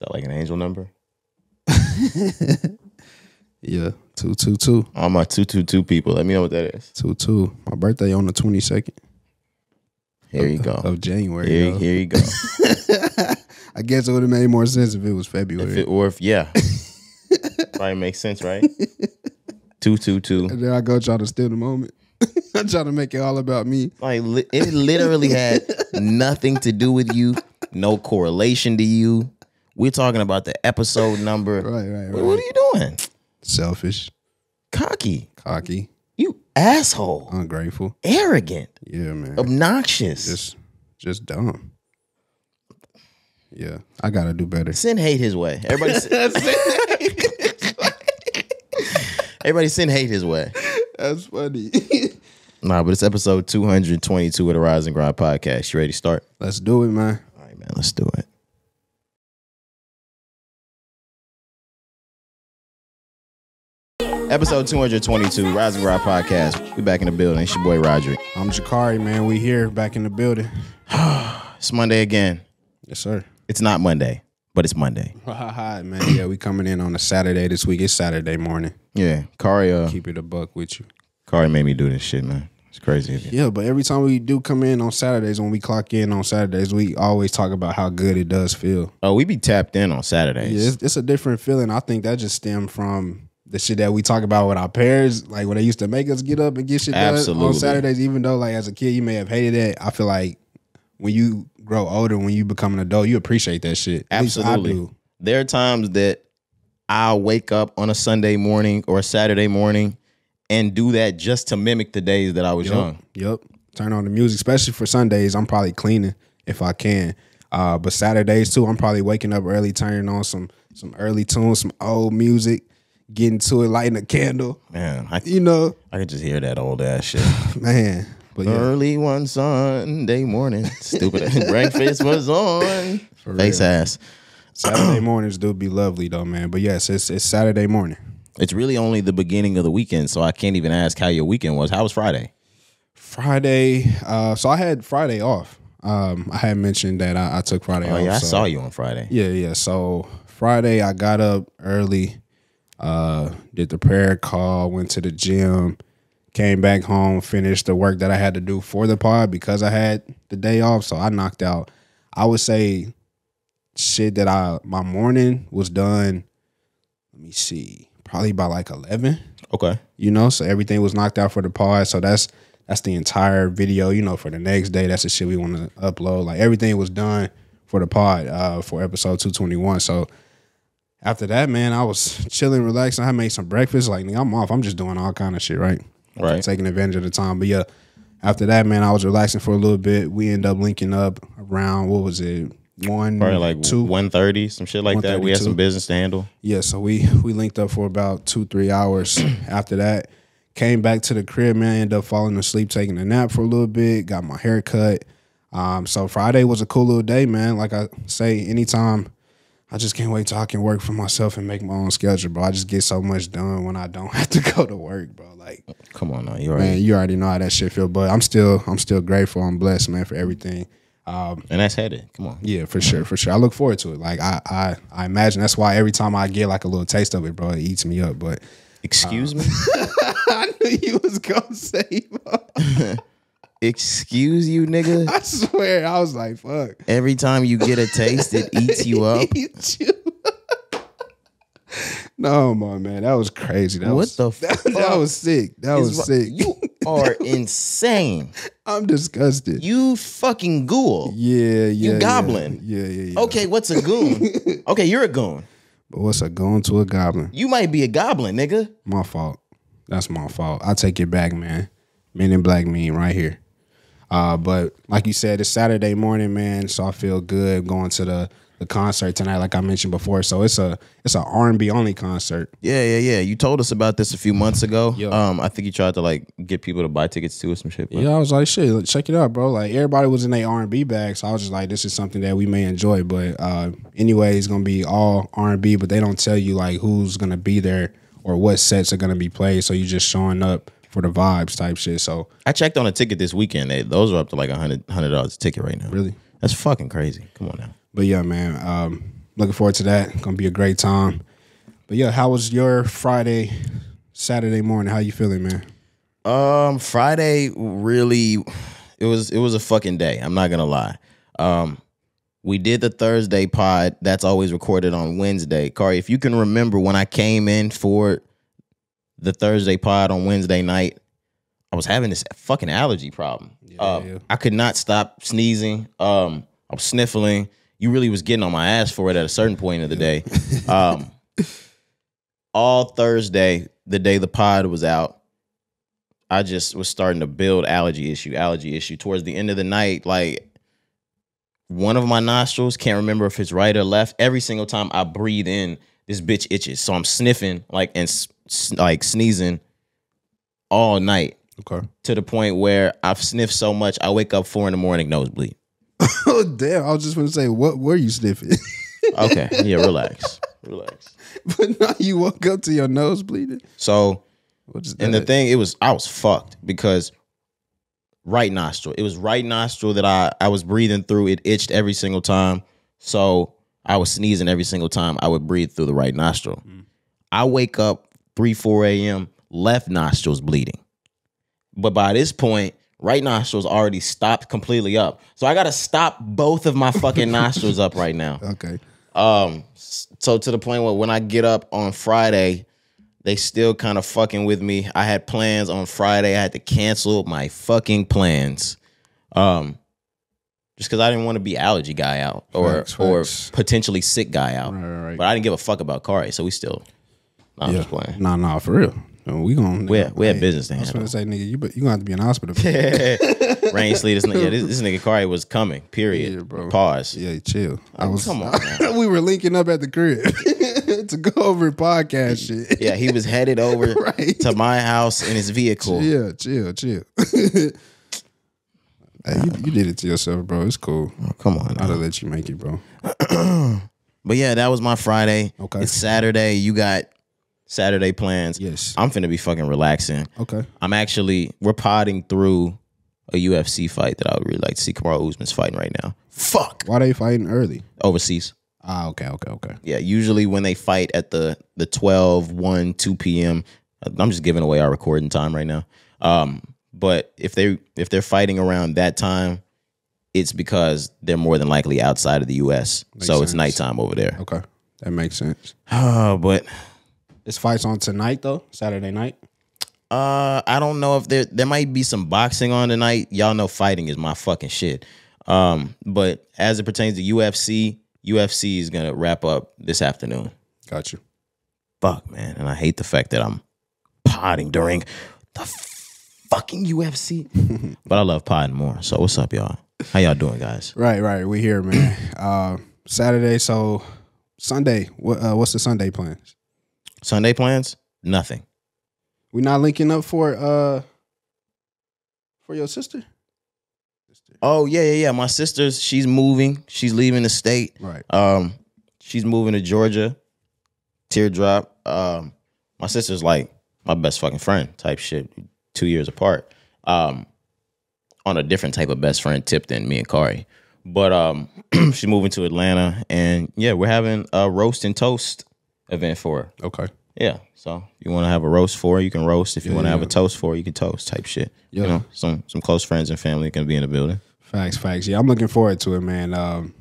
that like an angel number? Yeah, 222. All my 222 people. Let me know what that is. 22. My birthday on the 22nd. Here you go. Of January. Here you go. I guess it would have made more sense if it was February. Yeah. Probably makes sense, right? 222. And then I go try to steal the moment. I try to make it all about me. Like it literally had nothing to do with you, no correlation to you. We're talking about the episode number. Right. What are you doing? Selfish. Cocky. You asshole. Ungrateful. Arrogant. Yeah, man. Obnoxious. Just dumb. Yeah, I gotta do better. Send hate his way. Everybody send hate his way. That's funny. Nah, but it's episode 222 of the Rise and Grind podcast. You ready to start? Let's do it, man. All right, man. Let's do it. Episode 222, Rise and Grind podcast. We back in the building. It's your boy Roderick. I'm Jakari, man. We here, back in the building. It's Monday again. Yes, sir. It's not Monday, but it's Monday. Hi, man. Yeah, we coming in on a Saturday this week. It's Saturday morning. Yeah, Cari. Keep it a buck with you. Cari made me do this shit, man. It's crazy. Yeah, but every time we do come in on Saturdays, when we clock in on Saturdays, we always talk about how good it does feel. Oh, we be tapped in on Saturdays. Yeah, it's a different feeling. I think that just stemmed from the shit that we talk about with our parents, like when they used to make us get up and get shit done on Saturdays, even though like as a kid you may have hated it. I feel like when you grow older, when you become an adult, you appreciate that shit. Absolutely. I do. There are times that I'll wake up on a Sunday morning or a Saturday morning and do that just to mimic the days that I was young. Yep. Turn on the music, especially for Sundays. I'm probably cleaning if I can. But Saturdays too, I'm probably waking up early, turning on some early tunes, some old music, getting to it, lighting a candle. Man, I could just hear that old ass shit. Man. But yeah. Early one Sunday morning. Stupid breakfast was on. For Face real. ass. Saturday mornings do be lovely though, man. But yes, it's Saturday morning. It's really only the beginning of the weekend, so I can't even ask how your weekend was. How was Friday? Friday, so I had Friday off. I had mentioned that I took Friday off. Oh yeah, I so, saw you on Friday. Yeah. So Friday I got up early, did the prayer call, went to the gym, came back home, finished the work that I had to do for the pod because I had the day off. So I knocked out, I would say, shit that my morning was done, let me see, probably by like 11. Okay. So everything was knocked out for the pod. So that's the entire video, for the next day. That's the shit we want to upload. Like everything was done for the pod for episode 221. So after that, man, I was chilling, relaxing. I made some breakfast. Like, I'm off. I'm just doing all kind of shit, right? Right. Taking advantage of the time. But yeah, after that, man, I was relaxing for a little bit. We ended up linking up around, what was it? Probably like 1:30, some shit like that. We had some business to handle. Yeah, so we linked up for about 2-3 hours. After that, came back to the crib, man. Ended up falling asleep, taking a nap for a little bit. Got my hair cut. So Friday was a cool little day, man. Like I say, anytime, I just can't wait till I can work for myself and make my own schedule, bro. I just get so much done when I don't have to go to work, bro. Like, come on now, you already know how that shit feel. But I'm still grateful. I'm blessed, man, for everything. And that's headed. Come on. Yeah, for sure. I look forward to it. Like I imagine that's why every time I get like a little taste of it, bro, it eats me up. But excuse me? I knew you was gonna say, bro. Excuse you, nigga? I swear, I was like, fuck. Every time you get a taste, it eats you up. No, man, that was crazy. That was sick. That was sick. You are insane. I'm disgusted. You fucking ghoul. Yeah. You goblin. Yeah. Okay, what's a goon? Okay, you're a goon. But what's a goon to a goblin? You might be a goblin, nigga. My fault. That's my fault. I take it back, man. Men in Black meme right here. But like you said, it's Saturday morning, man. So I feel good going to the concert tonight, like I mentioned before. So it's a R&B only concert. Yeah. You told us about this a few months ago. Yep. I think you tried to like get people to buy tickets to or some shit. Yeah, I was like, shit, check it out, bro. Like everybody was in their R&B bag, so I was just like, this is something that we may enjoy. But anyway, it's gonna be all R&B, but they don't tell you like who's gonna be there or what sets are gonna be played. So you just showing up for the vibes type shit. So I checked on a ticket this weekend. Those are up to like $100 a ticket right now. Really? That's fucking crazy. Come on now. But yeah, man, Looking forward to that. Gonna be a great time. But yeah, how was your Friday, Saturday morning? How you feeling, man? Friday really, it was a fucking day. I'm not gonna lie. We did the Thursday pod. That's always recorded on Wednesday. Cari, if you can remember when I came in for the Thursday pod on Wednesday night, I was having this fucking allergy problem. Yeah. I could not stop sneezing. I was sniffling. You really was getting on my ass for it at a certain point of the day. All Thursday, the day the pod was out, I just was starting to build allergy issue. Towards the end of the night, like, one of my nostrils, can't remember if it's right or left. Every single time I breathe in, this bitch itches. So I'm sniffing and sneezing all night. Okay. To the point where I've sniffed so much, I wake up 4 a.m, nosebleed. Oh, damn. I was just going to say, what were you sniffing? Okay. Yeah, relax. But now you woke up to your nose bleeding? So, and the thing, I was fucked because right nostril. It was right nostril that I was breathing through. It itched every single time. So I was sneezing every single time I would breathe through the right nostril. I wake up 4 a.m, left nostril's bleeding. But by this point, right nostril's already stopped completely up. So I got to stop both of my fucking nostrils up right now. Okay. So to the point where when I get up on Friday, they still kind of fucking with me. I had plans on Friday. I had to cancel my fucking plans. Just because I didn't want to be allergy guy out or potentially sick guy out. Right. But I didn't give a fuck about Cari, so we still. I'm just playing. Nah, for real. We had business to handle. I was going to say, nigga, you gonna have to be in the hospital. Rain, sleet, this nigga Cari was coming. Period. Yeah, bro. Pause. Yeah, chill. Come on, man. We were linking up at the crib to go over podcast shit. Yeah, he was headed over to my house in his vehicle. Yeah, chill. Hey, you did it to yourself, bro. It's cool. Oh, come on. I'll let you make it, bro. But yeah, that was my Friday. Okay. It's Saturday. You got Saturday plans. Yes. I'm finna be fucking relaxing. Okay. We're podding through a UFC fight that I would really like to see. Kamaru Usman's fighting right now. Fuck. Why they fighting early? Overseas. Okay. Yeah, usually when they fight at the 12, 1, 2 p.m., I'm just giving away our recording time right now. But if they're fighting around that time, it's because they're more than likely outside of the U.S. Makes sense. It's nighttime over there. Okay. That makes sense. But this fight's on tonight, though? Saturday night? I don't know if there might be some boxing on tonight. Y'all know fighting is my fucking shit. But as it pertains to UFC is going to wrap up this afternoon. Got you. Fuck, man. And I hate the fact that I'm podding during the fucking UFC. But I love podding more. So what's up, y'all? How y'all doing, guys? Right. We here, man. Saturday, so Sunday. What's the Sunday plans? Sunday plans? Nothing. We not linking up for your sister? Oh, yeah. My sister's, she's moving. She's leaving the state. Right. She's moving to Georgia. Teardrop. My sister's like my best fucking friend type shit. 2 years apart. On a different type of best friend tip than me and Cari. But she's moving to Atlanta. And yeah, we're having a roast and toast event for her. Okay. Yeah. So if you want to have a roast for her, you can roast. If you want to have a toast for her, you can toast type shit. Yeah. You know, some close friends and family can be in the building. Facts. Yeah, I'm looking forward to it, man.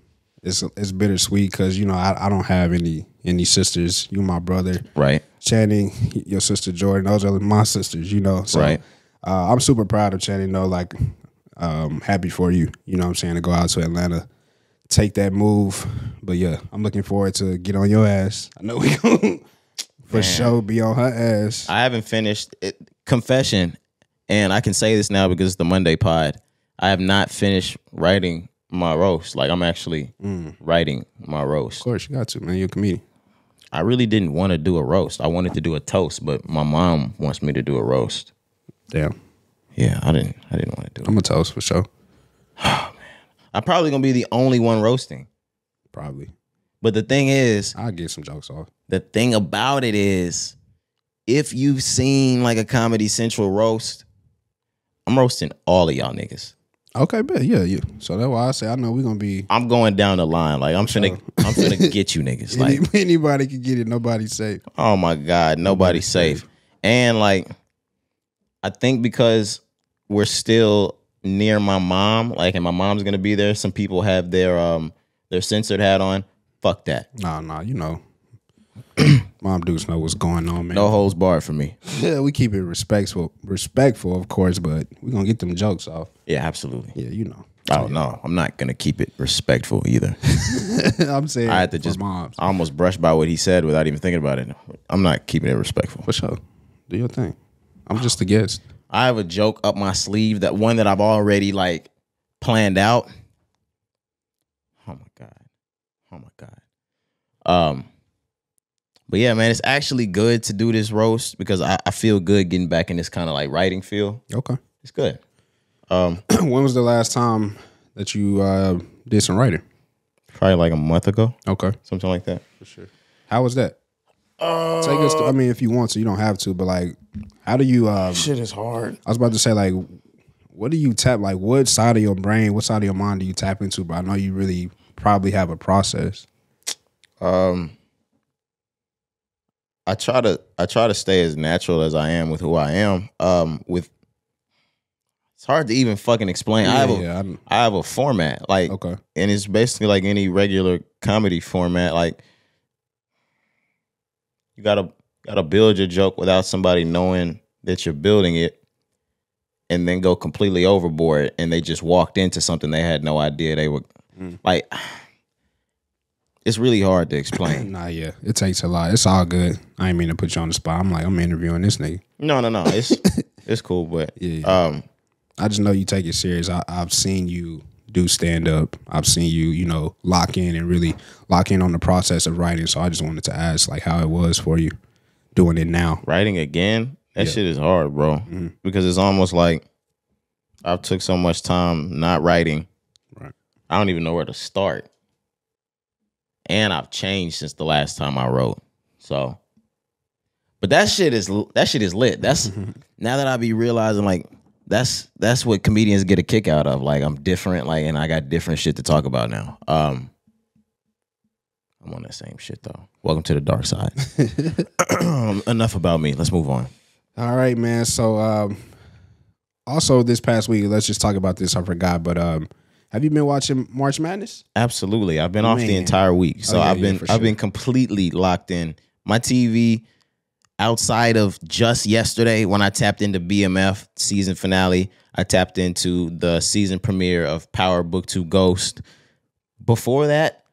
It's bittersweet because, you know, I don't have any sisters. You my brother. Right. Channing, your sister Jordan, those are my sisters, you know. So, right. I'm super proud of Channing, though. Like, happy for you, you know what I'm saying, to go out to Atlanta, take that move. But yeah, I'm looking forward to get on your ass. I know we gonna for sure be on her ass. I haven't finished it. Confession, and I can say this now because it's the Monday pod. I have not finished writing my roast. Like, I'm actually writing my roast. Of course, you got to, man. You're a comedian. I really didn't want to do a roast. I wanted to do a toast, but my mom wants me to do a roast. Damn. Yeah, I didn't want to do it. I'm a toast for sure. Oh, man. I'm probably going to be the only one roasting. Probably. But the thing is, I'll get some jokes off. The thing about it is, if you've seen like a Comedy Central roast, I'm roasting all of y'all niggas. Okay, bet. Yeah. So that's why I say I know we're gonna be. I'm going down the line. Like I'm finna get you niggas. Like anybody can get it. Nobody's safe. Oh my God, nobody's safe. And like, I think because we're still near my mom, like, and my mom's gonna be there. Some people have their censored hat on. Fuck that. Nah. You know, mom dudes know what's going on, man. No holds barred for me. Yeah, we keep it respectful, of course, but we're gonna get them jokes off. Yeah, absolutely. Yeah, you know. Oh no, I'm not gonna keep it respectful either. I'm saying I had to just moms. I almost brushed by what he said without even thinking about it. I'm not keeping it respectful. For sure. Do your thing. I'm just a guest. I have a joke up my sleeve, that one that I've already like planned out. Oh my God. But yeah, man, it's actually good to do this roast because I feel good getting back in this kind of like writing feel. Okay. It's good. When was the last time that you did some writing? Probably like a month ago. Okay. Something like that. For sure. How was that? Take us to, I mean, if you want to, you don't have to, but like, how do you shit is hard. I was about to say, like, what do you tap, like, what side of your brain, what side of your mind do you tap into? But I know you really probably have a process. I try to stay as natural as I am with who I am. It's hard to even fucking explain. I have a format, like, okay, and it's basically like any regular comedy format. Like, you gotta build your joke without somebody knowing that you're building it, and then go completely overboard, and they just walked into something they had no idea they were like. It's really hard to explain. Nah, yeah, it takes a lot. It's all good. I ain't mean to put you on the spot. I'm interviewing this nigga. No. It's cool, but yeah. I just know you take it serious. I've seen you do stand up. I've seen you, lock in and really lock in on the process of writing. So I just wanted to ask, like, how it was for you doing it now. Writing again, that shit is hard, bro. Mm-hmm. Because it's almost like I've took so much time not writing. Right. I don't even know where to start. And I've changed since the last time I wrote. So, but that shit is lit. That's now that I be realizing, like, that's what comedians get a kick out of. Like, I'm different, like, and I got different shit to talk about now. I'm on that same shit though. Welcome to the dark side. Enough about me. Let's move on. All right, man. So, also this past week, let's just talk about this. I forgot, but have you been watching March Madness? Absolutely. I've been off the entire week. So I've been completely locked in. My TV, outside of just yesterday when I tapped into BMF season finale, I tapped into the season premiere of Power Book 2 Ghost. Before that,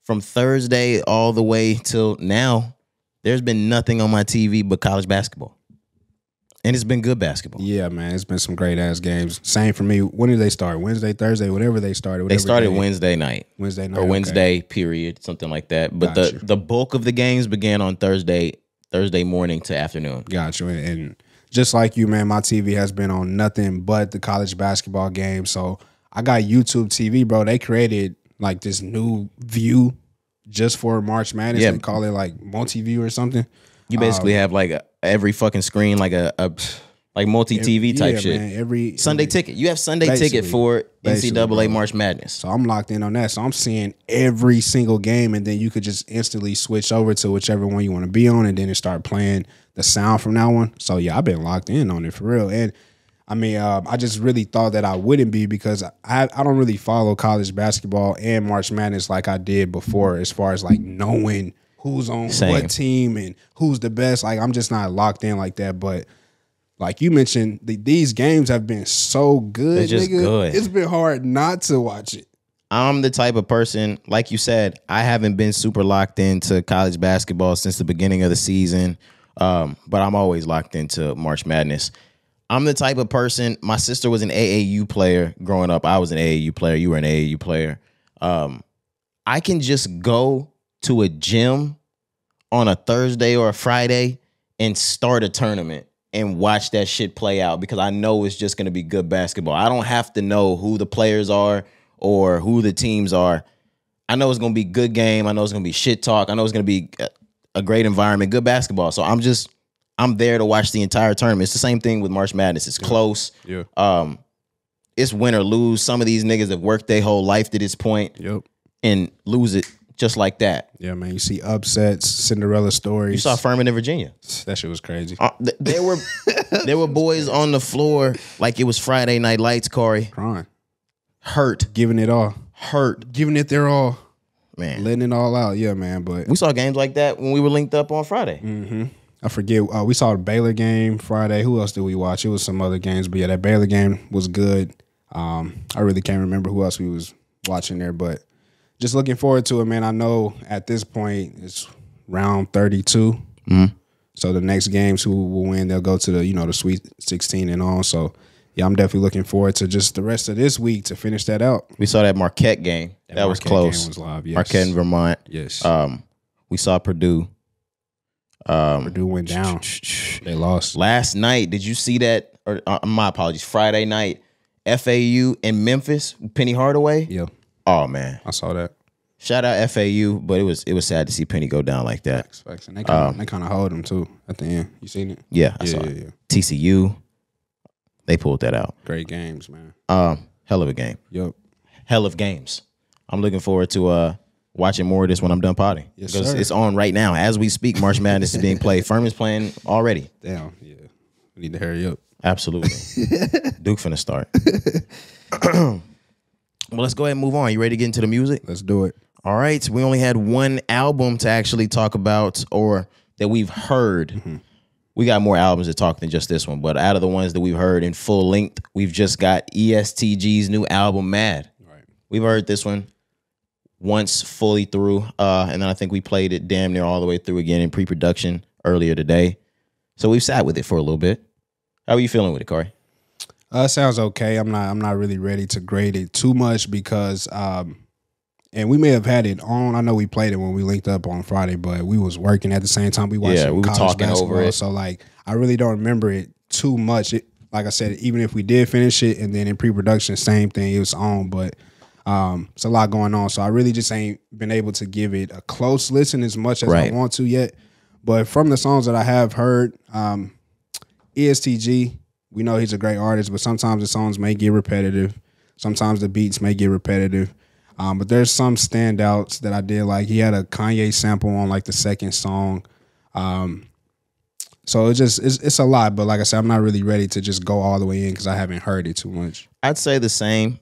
from Thursday all the way till now, there's been nothing on my TV but college basketball. And it's been good basketball. Yeah, man. It's been some great-ass games. Same for me. When did they start? Wednesday, Thursday, whatever they started. They started Wednesday night. Wednesday night. Or Wednesday, period, something like that. But the bulk of the games began on Thursday morning to afternoon. Gotcha. And just like you, man, my TV has been on nothing but the college basketball game. So I got YouTube TV, bro. They created, like, this new view just for March Madness. They call it, like, multi-view or something. You basically have like every fucking screen, like a like multi-TV type shit. Man, every Sunday ticket. You have Sunday ticket for NCAA March Madness. So I'm locked in on that. So I'm seeing every single game, and then you could just instantly switch over to whichever one you want to be on, and then it start playing the sound from that one. So yeah, I've been locked in on it for real. And I mean, I just really thought that I wouldn't be because I don't really follow college basketball and March Madness like I did before, as far as like knowing who's on what team and who's the best. Like, I'm just not locked in like that. But like you mentioned, these games have been so good. They're just good. It's been hard not to watch it. I'm the type of person, like you said, I haven't been super locked into college basketball since the beginning of the season. But I'm always locked into March Madness. I'm the type of person, my sister was an AAU player growing up. I was an AAU player. You were an AAU player. I can just go to a gym on a Thursday or a Friday and start a tournament and watch that shit play out because I know it's just going to be good basketball. I don't have to know who the players are or who the teams are. I know it's going to be good game. I know it's going to be shit talk. I know it's going to be a great environment, good basketball. So I'm there to watch the entire tournament. It's the same thing with March Madness. It's close. Yeah. it's win or lose. Some of these niggas have worked their whole life to this point and lose it just like that. Yeah, man. You see upsets, Cinderella stories. You saw Furman in Virginia. That shit was crazy. There were boys on the floor like it was Friday Night Lights, Corey. Crying. Hurt. Giving it all. Giving it their all. Man. Letting it all out. Yeah, man. But we saw games like that when we were linked up on Friday. Mm-hmm. I forget. We saw the Baylor game Friday. Who else did we watch? It was some other games. But yeah, that Baylor game was good. I really can't remember who else we was watching there. But just looking forward to it, man. I know at this point it's round 32. Mm-hmm. So the next games, who will win, they'll go to the Sweet 16 and on. So yeah, I'm definitely looking forward to just the rest of this week to finish that out. We saw that Marquette game. That was close. Game was live, yes. Marquette in Vermont. Yes. We saw Purdue. Purdue went down. They lost. Last night, did you see that? Or my apologies. Friday night, FAU in Memphis, Penny Hardaway. Yeah. Oh man, I saw that. Shout out FAU, but it was sad to see Penny go down like that. Facts. And they kind of hold him too at the end. You seen it? Yeah, I saw it. Yeah. TCU, they pulled that out. Great games, man. Hell of a game. Yep. Hell of games. I'm looking forward to watching more of this when I'm done potting. Yes, because sir. it's on right now. As we speak, March Madness is being played. Furman's playing already. Damn, yeah. We need to hurry up. Absolutely. Duke finna start. Well, let's go ahead and move on. You ready to get into the music? Let's do it. All right. We only had one album to actually talk about or that we've heard. Mm-hmm. We got more albums to talk than just this one. But out of the ones that we've heard in full length, we've just got EST Gee's new album, Mad. Right. We've heard this one once fully through. And then I think we played it damn near all the way through again in pre-production earlier today. So we've sat with it for a little bit. How are you feeling with it, Corey? Sounds okay. I'm not really ready to grade it too much because and we may have had it on. I know we played it when we linked up on Friday, but we was working at the same time. We watched we were talking over it. So like I really don't remember it too much. Like I said, even if we did finish it and then in pre-production, same thing, it was on, but it's a lot going on. So I really just ain't been able to give it a close listen as much as I want to yet. But from the songs that I have heard, EST Gee, we know he's a great artist, but sometimes the songs may get repetitive. Sometimes the beats may get repetitive. But there's some standouts that I did like. He had a Kanye sample on like the second song. So it's a lot. But like I said, I'm not really ready to just go all the way in because I haven't heard it too much. I'd say the same.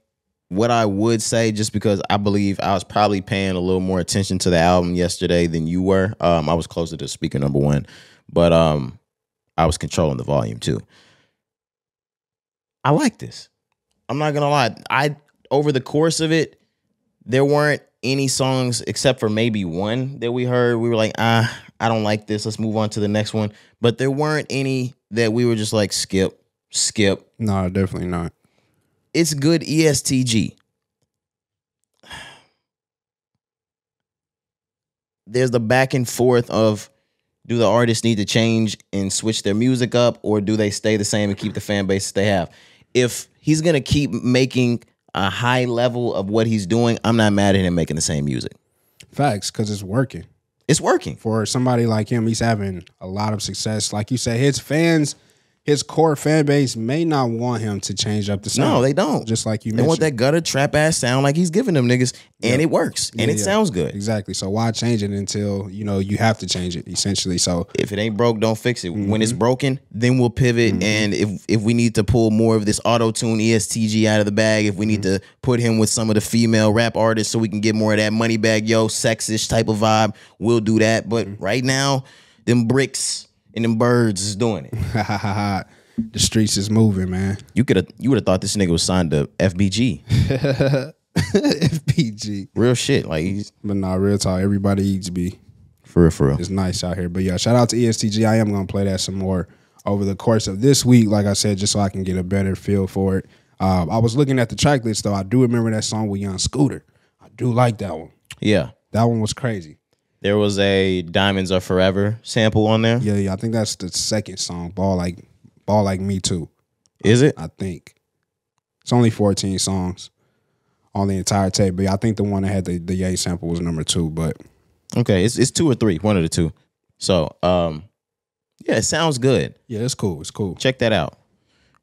What I would say, just because I believe I was probably paying a little more attention to the album yesterday than you were. I was closer to speaker number one, but I was controlling the volume too. I like this. I'm not gonna lie. Over the course of it, there weren't any songs except for maybe one that we heard. We were like, I don't like this. Let's move on to the next one. But there weren't any that we were just like, skip. No, definitely not. It's good EST Gee. There's the back and forth of, do the artists need to change and switch their music up, or do they stay the same and keep the fan base they have? If he's going to keep making a high level of what he's doing, I'm not mad at him making the same music. Facts, because it's working. It's working. For somebody like him, he's having a lot of success. Like you said, his fans, his core fan base may not want him to change up the sound. No, they don't. Just like you mentioned. They want that gutter trap ass sound like he's giving them niggas, and it works, and it sounds good. Exactly. So why change it until, you have to change it, essentially. So if it ain't broke, don't fix it. When it's broken, then we'll pivot. And if we need to pull more of this auto-tune EST Gee out of the bag, if we need to put him with some of the female rap artists so we can get more of that money bag, sexish type of vibe, we'll do that. But right now, them bricks and them birds is doing it. The streets is moving, man. You would have thought this nigga was signed to FBG. FBG. Real shit. But nah, real talk. Everybody eats B. For real. It's nice out here. But yeah, shout out to EST Gee. I am gonna play that some more over the course of this week, like I said, just so I can get a better feel for it. I was looking at the track list though. I do remember that song with Young Scooter. I do like that one. Yeah. That one was crazy. There was a Diamonds Are Forever sample on there. Yeah. I think that's the second song. Ball Like Me Too. Is it? I think. It's only 14 songs on the entire tape. But yeah, I think the one that had the Ye sample was number 2. But okay, it's 2 or 3, one of the two. So, yeah, it sounds good. Yeah, it's cool. It's cool. Check that out.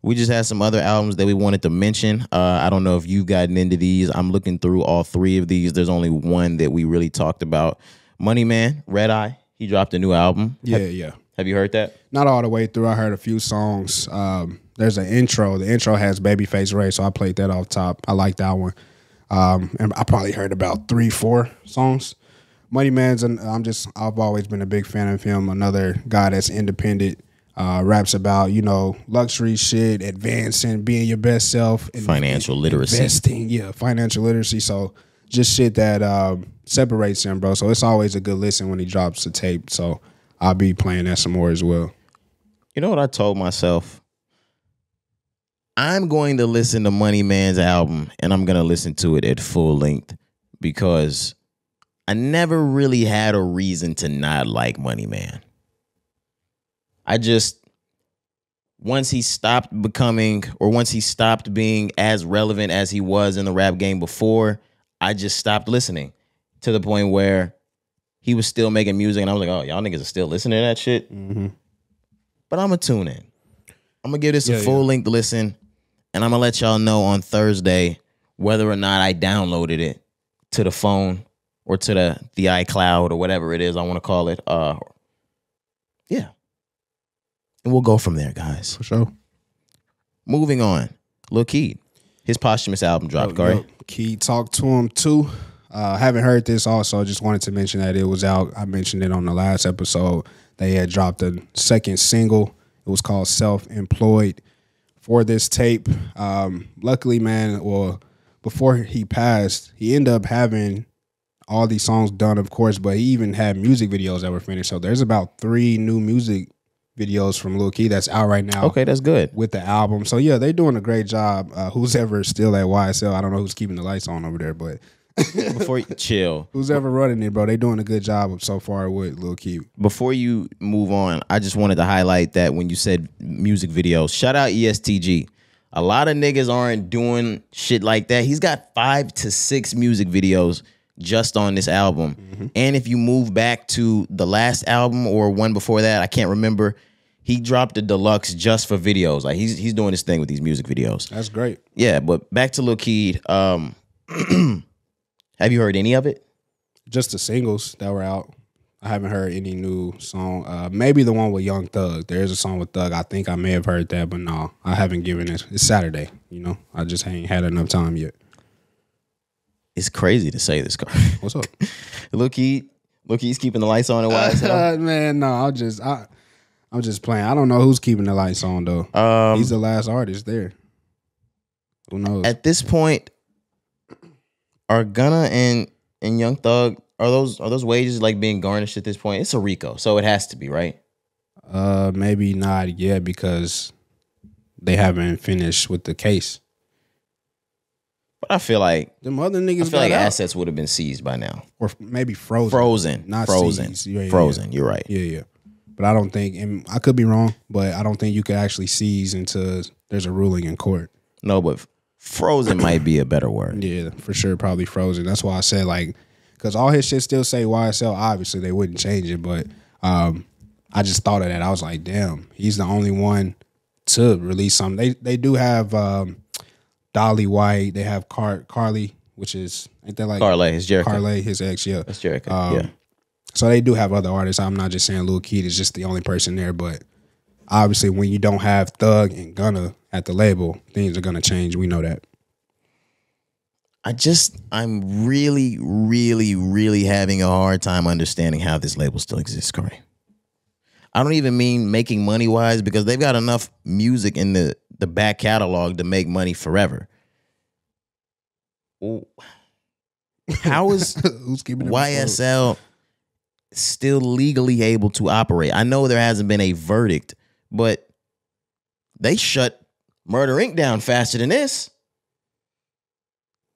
We just had some other albums that we wanted to mention. I don't know if you've gotten into these. I'm looking through all three of these. There's only one that we really talked about. Money Man, Red Eye. He dropped a new album. Yeah. Have you heard that? Not all the way through. I heard a few songs. There's an intro. The intro has Babyface Ray, so I played that off top. I like that one. And I probably heard about 3-4 songs. Money Man's, I've always been a big fan of him. Another guy that's independent, raps about, luxury shit, advancing, being your best self. Financial literacy. Investing, financial literacy. So just shit that separates him, bro. So it's always a good listen when he drops a tape. So I'll be playing that some more as well. You know what I told myself? I'm going to listen to Money Man's album, and I'm going to listen to it at full length because I never really had a reason to not like Money Man. Once he stopped being as relevant as he was in the rap game before, I just stopped listening to the point where he was still making music, and I was like, oh, y'all niggas are still listening to that shit? Mm-hmm. But I'm going to tune in. I'm going to give this a full-length listen, and I'm going to let y'all know on Thursday whether or not I downloaded it to the phone or to the iCloud or whatever it is I want to call it. Yeah. And we'll go from there, guys. For sure. Moving on. Lil Keed. His posthumous album dropped, Cari. Keed talked to him, too. Haven't heard this also. Just wanted to mention that it was out. I mentioned it on the last episode. They had dropped a second single. It was called Self-Employed for this tape. Luckily, man, before he passed, he ended up having all these songs done, of course, but he even had music videos that were finished. So there's about 3 new music videos from Lil Keed that's out right now. Okay, that's good. With the album. So, yeah, they're doing a great job. Who's ever still at YSL, I don't know who's keeping the lights on over there, but before you chill. Who's ever running it, bro? They doing a good job so far with Lil Keed. Before you move on, I just wanted to highlight that when you said music videos, shout out EST Gee. A lot of niggas aren't doing shit like that. He's got 5 to 6 music videos just on this album. Mm-hmm. And if you move back to the last album or one before that, I can't remember, he dropped a deluxe just for videos. Like he's doing this thing with these music videos. That's great. Yeah, but back to Lil Keed. Have you heard any of it? Just the singles that were out. I haven't heard any new song. Maybe the one with Young Thug. There's a song with Thug. I think I may have heard that, but no, I haven't given it. It's Saturday, I just ain't had enough time yet. It's crazy to say this, Car. What's up? Lil Keed's keeping the lights on at YSL. Man, no, I'm just playing. I don't know who's keeping the lights on though. He's the last artist there. Who knows? At this point, are Gunna and Young Thug, are those wages like being garnished at this point? It's a RICO, so it has to be, right? Maybe not yet because they haven't finished with the case. But I feel like them other niggas. I feel like assets would have been seized by now, or maybe frozen. Not frozen. Frozen. You're right. Yeah. But I don't think, and I could be wrong, but I don't think you could actually seize until there's a ruling in court. No, but frozen might be a better word. Yeah, for sure, probably frozen. That's why I said because all his shit still say YSL. Obviously, they wouldn't change it, but I just thought of that. I was like, damn, he's the only one to release something. They do have Dolly White. They have Carly, which is ain't that like Carly, his Jericho. Carly, his ex, yeah. That's Jericho. Yeah. So they do have other artists. I'm not just saying Lil Keed is just the only person there, but obviously when you don't have Thug and Gunna at the label, things are gonna change. We know that. I'm really, really, really having a hard time understanding how this label still exists, Cari. I don't even mean making money wise because they've got enough music in the back catalog to make money forever. How is who's keeping YSL still legally able to operate? I know there hasn't been a verdict, but they shut Murder Inc. down faster than this.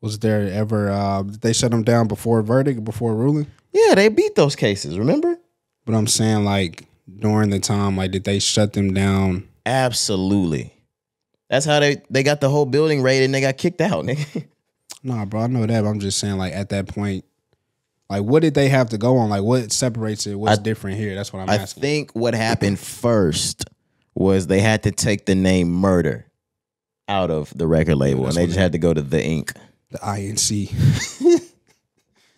Was there ever, did they shut them down before a verdict, before a ruling? Yeah, they beat those cases, remember? But I'm saying during the time, did they shut them down? Absolutely. That's how they got the whole building raided and they got kicked out, nigga. Nah, bro, I know that, but I'm just saying at that point, what did they have to go on? What separates it? What's different here? That's what I'm asking. I think what happened first was they had to take the name Murder. out of the record label, and they just had to go to the Inc. The INC.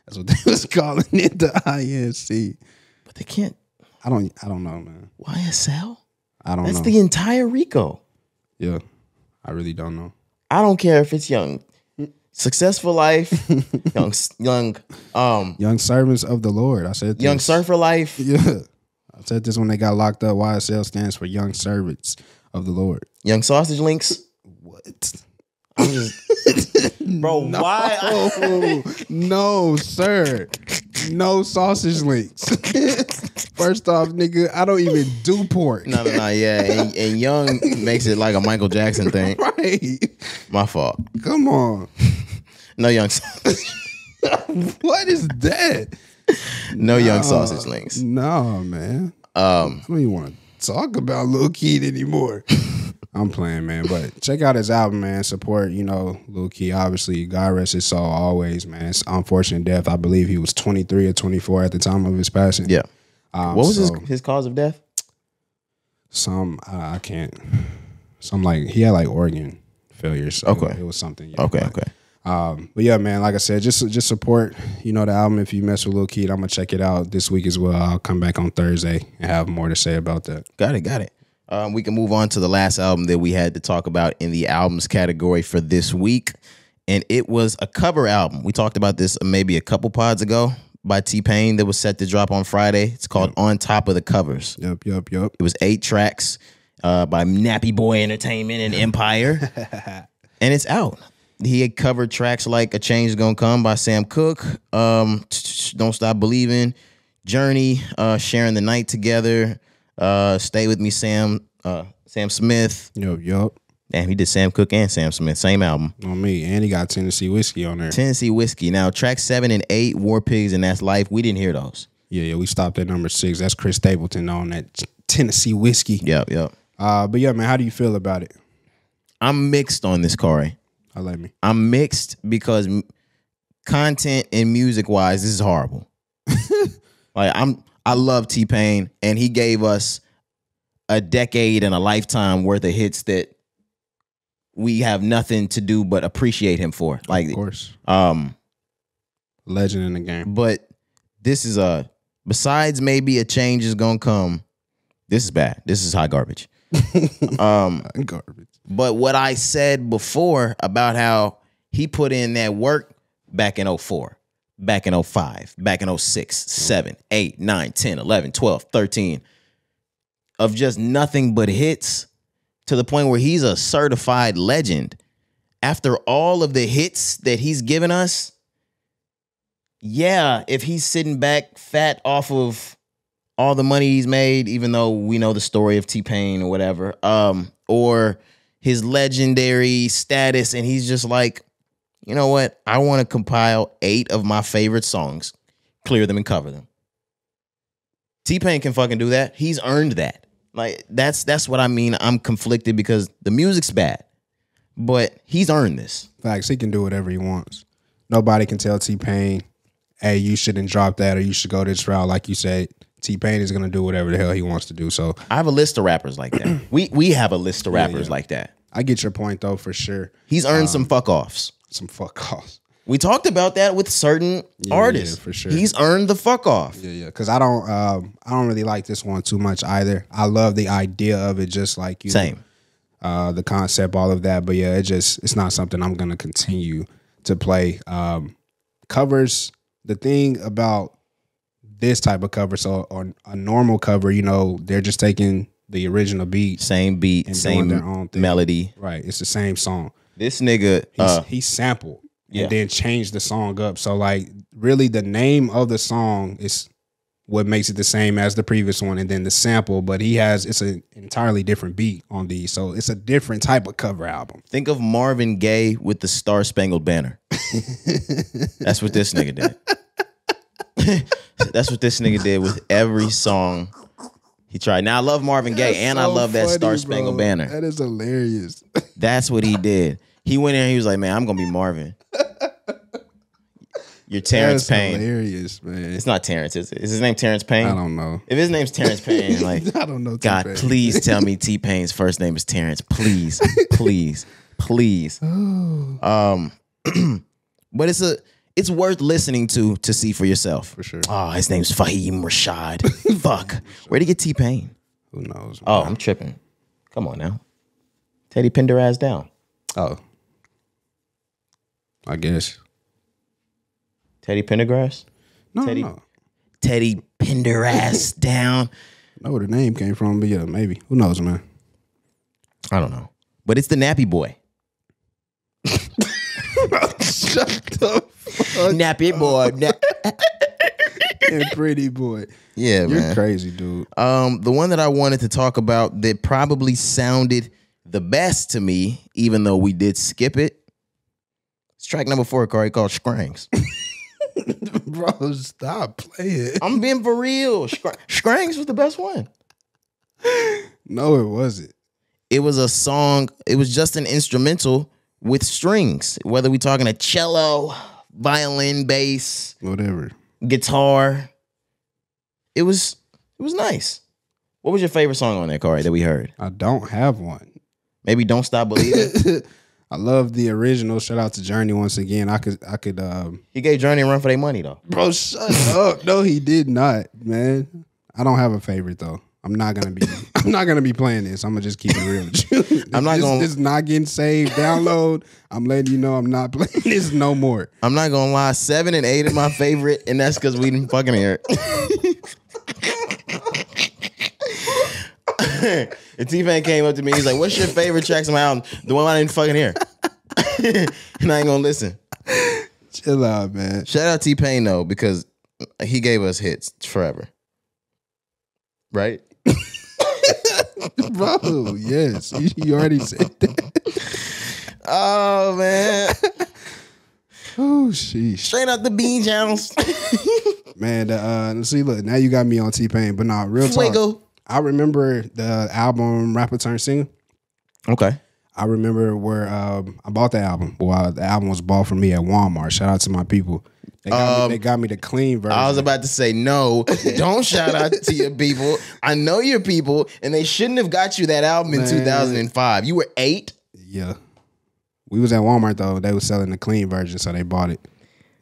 That's what they was calling it, the INC. But they can't. I don't know, man. YSL? I don't know. That's the entire RICO. Yeah, I really don't know. I don't care if it's Young Successful Life, young servants of the Lord. I said this. Young Surfer Life. Yeah, I said this when they got locked up. YSL stands for Young Servants of the Lord. Young Sausage Links. What? I'm just, bro. No, why? No, sir. No sausage links. First off, nigga, I don't even do pork. No, yeah. And Young makes it like a Michael Jackson thing. Right. My fault. Come on. No Young Sausage. What is that? No Young Sausage Links. No, man. I don't even want to talk about Lil Keed anymore. I'm playing, man. But check out his album, man. Support, Lil Keed. Obviously, God rest his soul always, man. It's unfortunate death. I believe he was 23 or 24 at the time of his passing. Yeah. What was his cause of death? I can't. He had like organ failure. So okay. It was something. Yeah, okay. But yeah, man, like I said, just support, the album. If you mess with Lil Keed, I'm gonna check it out this week as well. I'll come back on Thursday and have more to say about that. Got it. We can move on to the last album that we had to talk about in the albums category for this week. And it was a cover album. We talked about this maybe a couple pods ago by T-Pain that was set to drop on Friday. It's called On Top of the Covers. Yep. It was 8 tracks by Nappy Boy Entertainment and Empire. And it's out. He had covered tracks like A Change Is Gonna Come by Sam Cooke, Don't Stop Believing, Journey, Sharing the Night Together, Stay With Me Sam Smith. Yup. Damn, he did Sam Cooke and Sam Smith, same album. On me, and he got Tennessee Whiskey on there. Tennessee Whiskey. Now, track 7 and 8, War Pigs and That's Life, we didn't hear those. Yeah, we stopped at number 6. That's Chris Stapleton on that Tennessee Whiskey. Yep. But yeah, man, how do you feel about it? I'm mixed on this, Corey. I like me. I'm mixed because content and music-wise, this is horrible. I love T-Pain, and he gave us a decade and a lifetime worth of hits that we have nothing to do but appreciate him for. Like, of course. Legend in the game. But this is besides maybe A Change Is Gonna Come, this is bad. This is hot garbage. Garbage. But what I said before about how he put in that work back in 04, back in 05, back in 06, 7, 8, 9, 10, 11, 12, 13, of just nothing but hits, to the point where he's a certified legend. After all of the hits that he's given us, yeah, if he's sitting back fat off of all the money he's made, even though we know the story of T-Pain or whatever, or his legendary status, and he's just like, you know what? I want to compile 8 of my favorite songs, clear them and cover them. T-Pain can fucking do that. He's earned that. Like, that's what I mean. I'm conflicted because the music's bad, but he's earned this. Facts. He can do whatever he wants. Nobody can tell T-Pain, hey, you shouldn't drop that or you should go this route. Like you said, T-Pain is going to do whatever the hell he wants to do. So I have a list of rappers like that. We have a list of rappers like that. I get your point, though, for sure. He's earned some fuck-offs. Some fuck-offs. We talked about that with certain artists. Yeah, for sure. He's earned the fuck off. Yeah. Because I don't really like this one too much either. I love the idea of it, just like you. Same. The concept, all of that. But yeah, it's not something I'm gonna continue to play. Covers. The thing about this type of cover, so on a normal cover, they're just taking the original beat, same doing their own thing. Melody. Right. It's the same song. This nigga, he sampled. And then change the song up. So like really the name of the song is what makes it the same as the previous one, and then the sample, but it's an entirely different beat on these. So it's a different type of cover album. Think of Marvin Gaye with the Star Spangled Banner. That's what this nigga did. That's what this nigga did with every song he tried. Now I love Marvin Gaye and I love that Star Spangled Banner. That is hilarious. That's what he did. He went in and he was like, man, I'm gonna be Marvin. You're Terrence Payne. Hilarious, man. It's not Terrence, is it? Is his name Terrence Payne? I don't know. If his name's Terrence Payne, like, I don't know. God, T-Pain. please tell me T-Pain's first name is Terrence. Please. Please. But it's worth listening to see for yourself. For sure. Oh, his name's Fahim Rashad. Fuck. Where'd he get T-Pain? Who knows? Man. Oh, I'm tripping. Come on now. Teddy pinned her ass down. Oh. I guess. Teddy Pendergrass? No, Teddy, no. Teddy pinned her ass down. I know where the name came from, but yeah, maybe. Who knows, man? I don't know. But it's the nappy boy. Shut the fuck Nappy boy. and pretty boy. Yeah, You're man. crazy, dude. The one that I wanted to talk about that probably sounded the best to me, even though we did skip it, it's track number 4, Cari, called Skrangs. Bro, stop playing. I'm being for real. Skrangs was the best one. No, it wasn't. It was a song. It was just an instrumental with strings. Whether we talking a cello, violin, bass, Whatever. guitar. It was nice. What was your favorite song on there, Cari, that we heard? I don't have one. Maybe Don't Stop Believing. I love the original. Shout out to Journey once again. I could He gave Journey a run for their money though. Bro, shut up. No, he did not, man. I don't have a favorite though. I'm not gonna be playing this. I'm gonna just keep it real with you. This is not getting saved. Download. I'm letting you know I'm not playing this no more. I'm not gonna lie, 7 and 8 is my favorite, and that's because we didn't fucking hear it. And T-Pain came up to me, he's like, what's your favorite tracks on my album? The one I didn't fucking hear. And I ain't gonna listen. Chill out, man. Shout out T-Pain though, because he gave us hits forever. Right? Bro, yes. You already said that. Oh man. Oh, sheesh. Straight up the bean channels. Man, let's see, look, now you got me on T-Pain, but nah, real talk. I remember the album Rapper Turned Singer. Okay. I remember where I bought the album. Well, the album was bought for me at Walmart. Shout out to my people. They got me the clean version. I was about to say, no, don't shout out to your people. I know your people, and they shouldn't have got you that album in 2005. You were 8? Yeah. We was at Walmart, though. They were selling the clean version, so they bought it.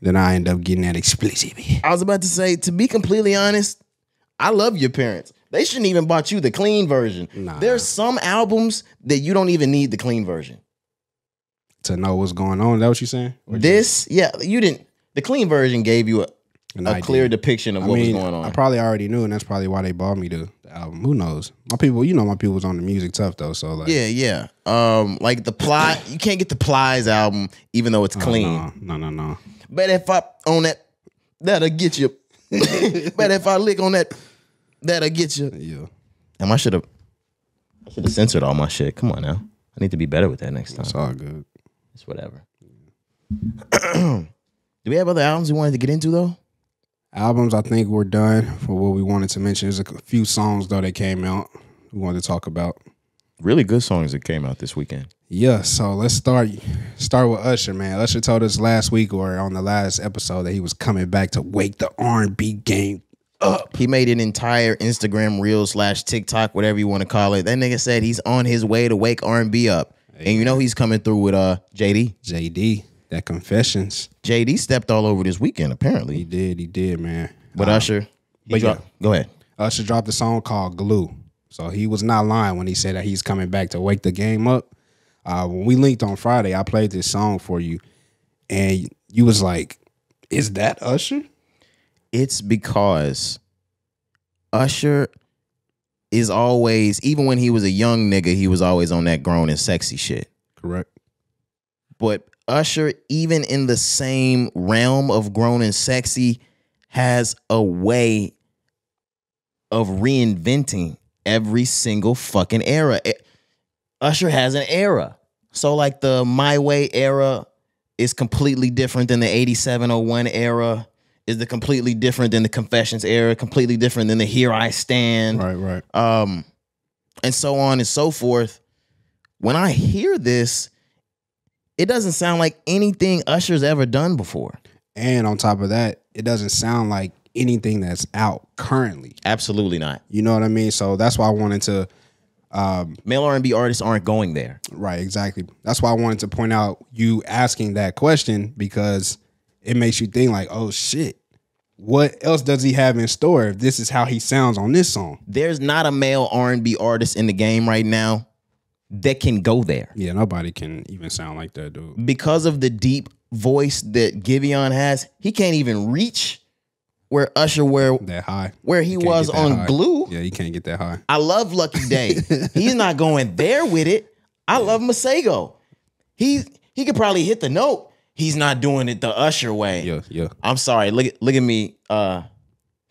Then I ended up getting that explicit. I was about to say, to be completely honest, I love your parents. They shouldn't even bought you the clean version. Nah. There's some albums that you don't even need the clean version. To know what's going on, is that what you're saying? You didn't. The clean version gave you a clear depiction of what was going on. I probably already knew, and that's probably why they bought me the album. Who knows? My people, my people was on the music tough though. So like, yeah. Like the Ply, you can't get the Plies album even though it's clean. No. But if I on that, that'll get you. But if I lick on that, that'll get you. Yeah. Damn, I should have censored all my shit. Come on now. I need to be better with that next time. It's all good. It's whatever. Do we have other albums we wanted to get into though? Albums, I think we're done for what we wanted to mention. There's a few songs though that came out we wanted to talk about. Really good songs that came out this weekend. Yeah, so let's start with Usher, man. Usher told us last week or on the last episode that he was coming back to wake the R&B game up. He made an entire Instagram reel / TikTok, whatever you want to call it. That nigga said he's on his way to wake R&B up. Hey, and you know he's coming through with JD. JD, that Confessions. JD stepped all over this weekend, apparently. He did, man. But Usher, go ahead. Usher dropped a song called Glue. So he was not lying when he said that he's coming back to wake the game up. When we linked on Friday, I played this song for you, and you was like, is that Usher? It's because Usher is always, even when he was a young nigga, he was always on that grown and sexy shit. Correct. But Usher, even in the same realm of grown and sexy, has a way of reinventing every single fucking era. Usher has an era. So like the My Way era is completely different than the 8701 era. Is the completely different than the Confessions era, completely different than the Here I Stand. Right. And so on and so forth. When I hear this, it doesn't sound like anything Usher's ever done before. And on top of that, it doesn't sound like anything that's out currently. Absolutely not. You know what I mean? So that's why I wanted to Male R&B artists aren't going there. Right, exactly. That's why I wanted to point out you asking that question, because it makes you think like, oh shit, what else does he have in store if this is how he sounds on this song? There's not a male R&B artist in the game right now that can go there. Yeah, nobody can even sound like that, dude. Because of the deep voice that Giveon has, he can't even reach where Usher that high, where he was on high. Glue. Yeah, he can't get that high. I love Lucky Day. He's not going there with it. I love Masego. He could probably hit the note. He's not doing it the Usher way. Yeah. I'm sorry. Look at me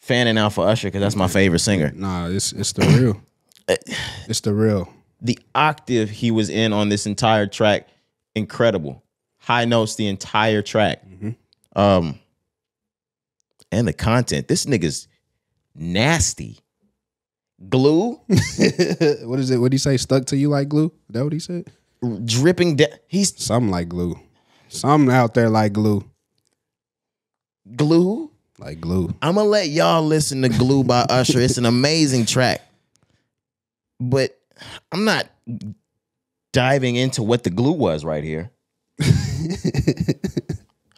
fanning out for Usher because that's my favorite singer. Nah, it's the real. It's the real. The octave he was in on this entire track, incredible. High notes the entire track. Mm-hmm. And the content. This nigga's nasty. Glue. What is it? What did he say? Stuck to you like glue? Is that what he said? Dripping down. He's something like glue. Something out there like glue. Glue? Like glue. I'm going to let y'all listen to Glue by Usher. It's an amazing track. But I'm not diving into what the glue was right here.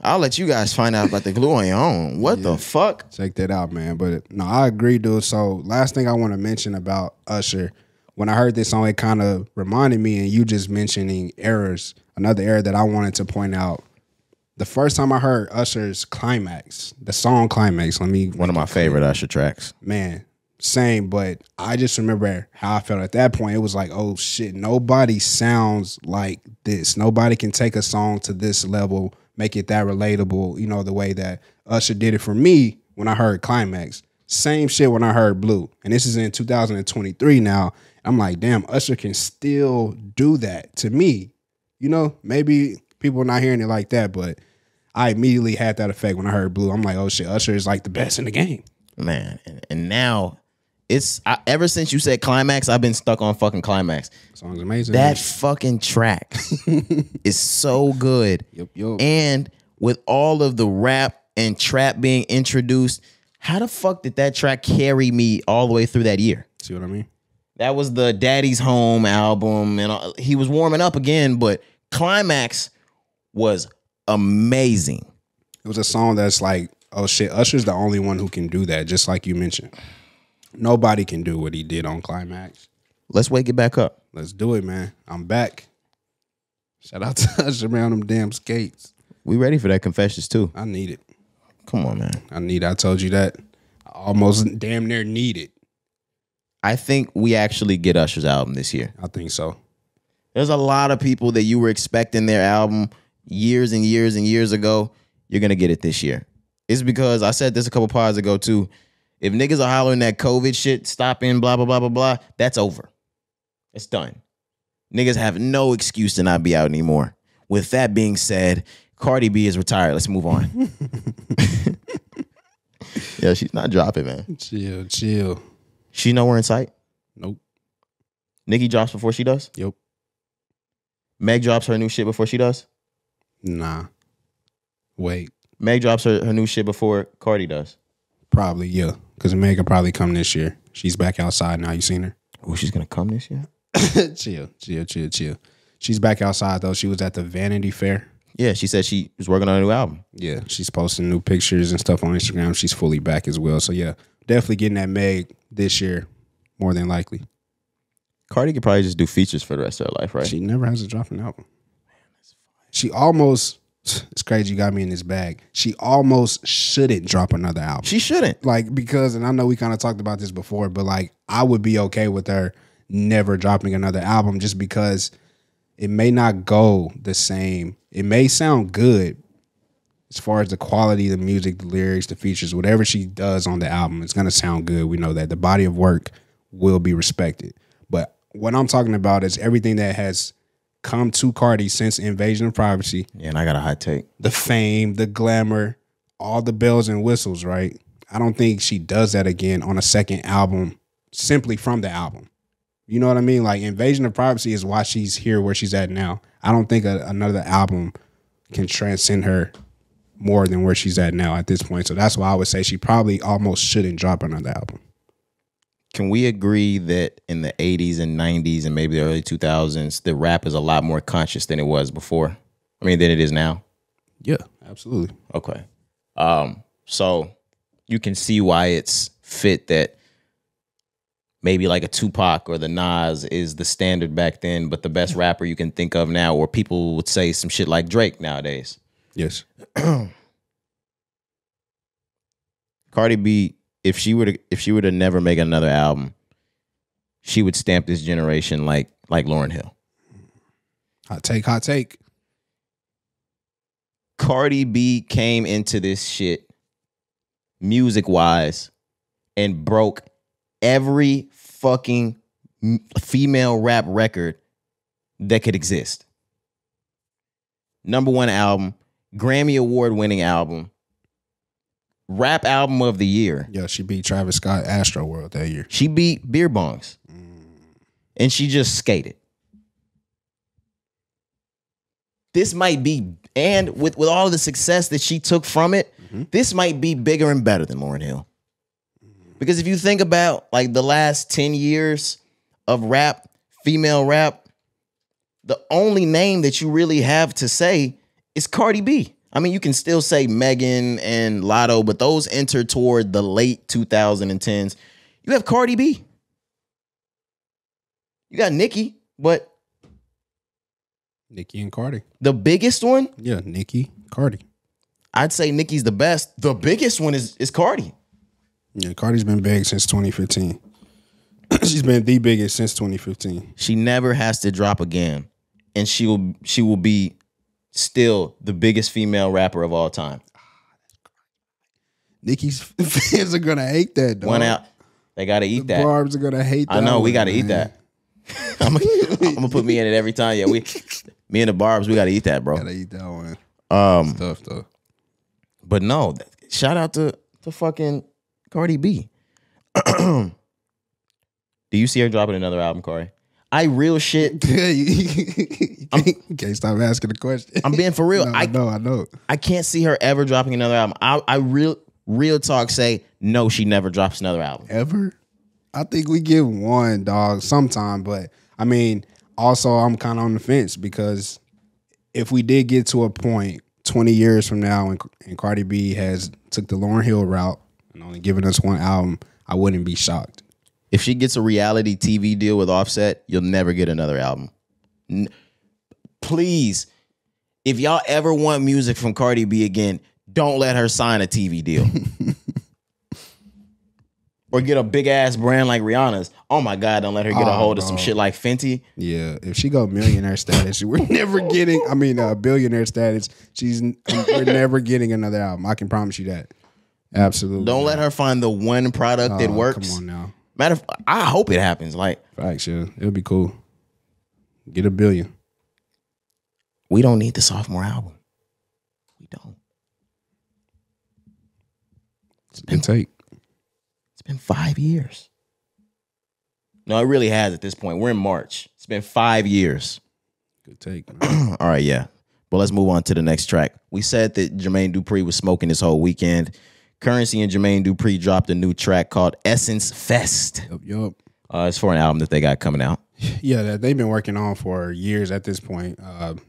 I'll let you guys find out about the glue on your own. What the fuck? Check that out, man. But no, I agree, dude. So last thing I want to mention about Usher, when I heard this song, it kind of reminded me, and you just mentioning errors, another error that I wanted to point out. The first time I heard Usher's Climax, the song Climax, one of my favorite Usher tracks. Man, same, but I just remember how I felt at that point. It was like, oh shit, nobody sounds like this. Nobody can take a song to this level, make it that relatable, you know, the way that Usher did it for me when I heard Climax. Same shit when I heard Blue. And this is in 2023 now. I'm like, damn, Usher can still do that to me. You know, maybe people are not hearing it like that, but I immediately had that effect when I heard Blue. I'm like, oh shit, Usher is like the best in the game. Man, and now ever since you said Climax, I've been stuck on fucking Climax. Song's amazing. That fucking track is so good. Yep. And with all of the rap and trap being introduced, how the fuck did that track carry me all the way through that year? See what I mean? That was the Daddy's Home album, and he was warming up again, but Climax was amazing. It was a song that's like, oh shit, Usher's the only one who can do that, just like you mentioned. Nobody can do what he did on Climax. Let's wake it back up. Let's do it, man. I'm back. Shout out to Usher, man, on them damn skates. We ready for that Confessions too. I need it. Come on, man. I need it. I told you that. I almost damn near need it. I think we actually get Usher's album this year. I think so. There's a lot of people that you were expecting their album years and years and years ago. You're going to get it this year. It's because I said this a couple pods ago too. If niggas are hollering that COVID shit, stopping, blah, blah, blah, blah, blah, that's over. It's done. Niggas have no excuse to not be out anymore. With that being said, Cardi B is retired. Let's move on. Yeah, she's not dropping, man. Chill. She nowhere in sight? Nope. Nicki drops before she does? Yep. Meg drops her new shit before she does? Nah. Wait. Meg drops her new shit before Cardi does? Probably, yeah. Because Meg will probably come this year. She's back outside now. You seen her? Oh, she's going to come this year? Chill. She's back outside, though. She was at the Vanity Fair. Yeah, she said she was working on a new album. Yeah, she's posting new pictures and stuff on Instagram. She's fully back as well. So, yeah, definitely getting that Meg this year, more than likely. Cardi could probably just do features for the rest of her life, right? She never has to drop an album. Man, that's fine. She almost... It's crazy you got me in this bag. She almost shouldn't drop another album. She shouldn't. Like, because, and I know we kind of talked about this before, but like, I would be okay with her never dropping another album just because it may not go the same. It may sound good as far as the quality of the music, the lyrics, the features, whatever she does on the album, it's going to sound good. We know that the body of work will be respected. But what I'm talking about is everything that has come to Cardi since Invasion of Privacy. Yeah, and I got a hot take. The fame, the glamour, all the bells and whistles, right? I don't think she does that again on a second album simply from the album. You know what I mean? Like, Invasion of Privacy is why she's here where she's at now. I don't think another album can transcend her more than where she's at now at this point. So that's why I would say she probably almost shouldn't drop another album. Can we agree that in the 80s and 90s and maybe the early 2000s, the rap is a lot more conscious than it was before? I mean, than it is now? Yeah, absolutely. Okay. So you can see why it's fit that maybe like a Tupac or the Nas is the standard back then, but the best rapper you can think of now, or people would say some shit like Drake nowadays. Yes. Cardi B, if she were to never make another album, she would stamp this generation like Lauryn Hill. Hot take. Cardi B came into this shit music-wise and broke every fucking female rap record that could exist. #1 album, Grammy Award-winning album, rap album of the year. Yeah, she beat Travis Scott Astro World that year. She beat Beer Bongs. And she just skated. This might be, and with all of the success that she took from it, this might be bigger and better than Lauryn Hill. Because if you think about like the last 10 years of rap, female rap, the only name that you really have to say is Cardi B. I mean, you can still say Megan and Lotto, but those enter toward the late 2010s. You have Cardi B. You got Nicki, but Nicki and Cardi. The biggest one? Yeah, Nicki, Cardi. I'd say Nicki's the best. The biggest one is Cardi. Yeah, Cardi's been big since 2015. She's been the biggest since 2015. She never has to drop again, and she will be still the biggest female rapper of all time. Nicki's fans are gonna hate that, dog. One out. They gotta eat that. Barbs are gonna hate that. I know, we gotta eat that. I'm gonna put me in it every time. Yeah, me and the Barbs, we gotta eat that, bro. Gotta eat that one. Stuff though. But no, shout out to fucking Cardi B. Do you see her dropping another album, Corey? I real shit. You can't stop asking the question. I'm being for real. No, I know. I can't see her ever dropping another album. I real talk say no, she never drops another album. Ever? I think we get one, dog, sometime. But I mean, also I'm kind of on the fence because if we did get to a point 20 years from now and Cardi B has took the Lauryn Hill route and only given us one album, I wouldn't be shocked. If she gets a reality TV deal with Offset, you'll never get another album. Please, if y'all ever want music from Cardi B again, don't let her sign a TV deal. Or get a big ass brand like Rihanna's. Oh my God, don't let her get a hold of some shit like Fenty. Yeah, if she go millionaire status, we're never getting, billionaire status, we're never getting another album. I can promise you that. Absolutely. Don't let her find the one product that works. Come on now. Matter of fact, I hope it happens. Like, facts, yeah. It'll be cool. Get $1 billion. We don't need the sophomore album. We don't. It's a good take. It's been 5 years. No, it really has at this point. We're in March. It's been 5 years. Good take, man. All right, yeah. But let's move on to the next track. We said that Jermaine Dupri was smoking this whole weekend. Curren and Jermaine Dupri dropped a new track called Essence Fest. Yup. It's for an album that they got coming out. Yeah, that they've been working on for years at this point.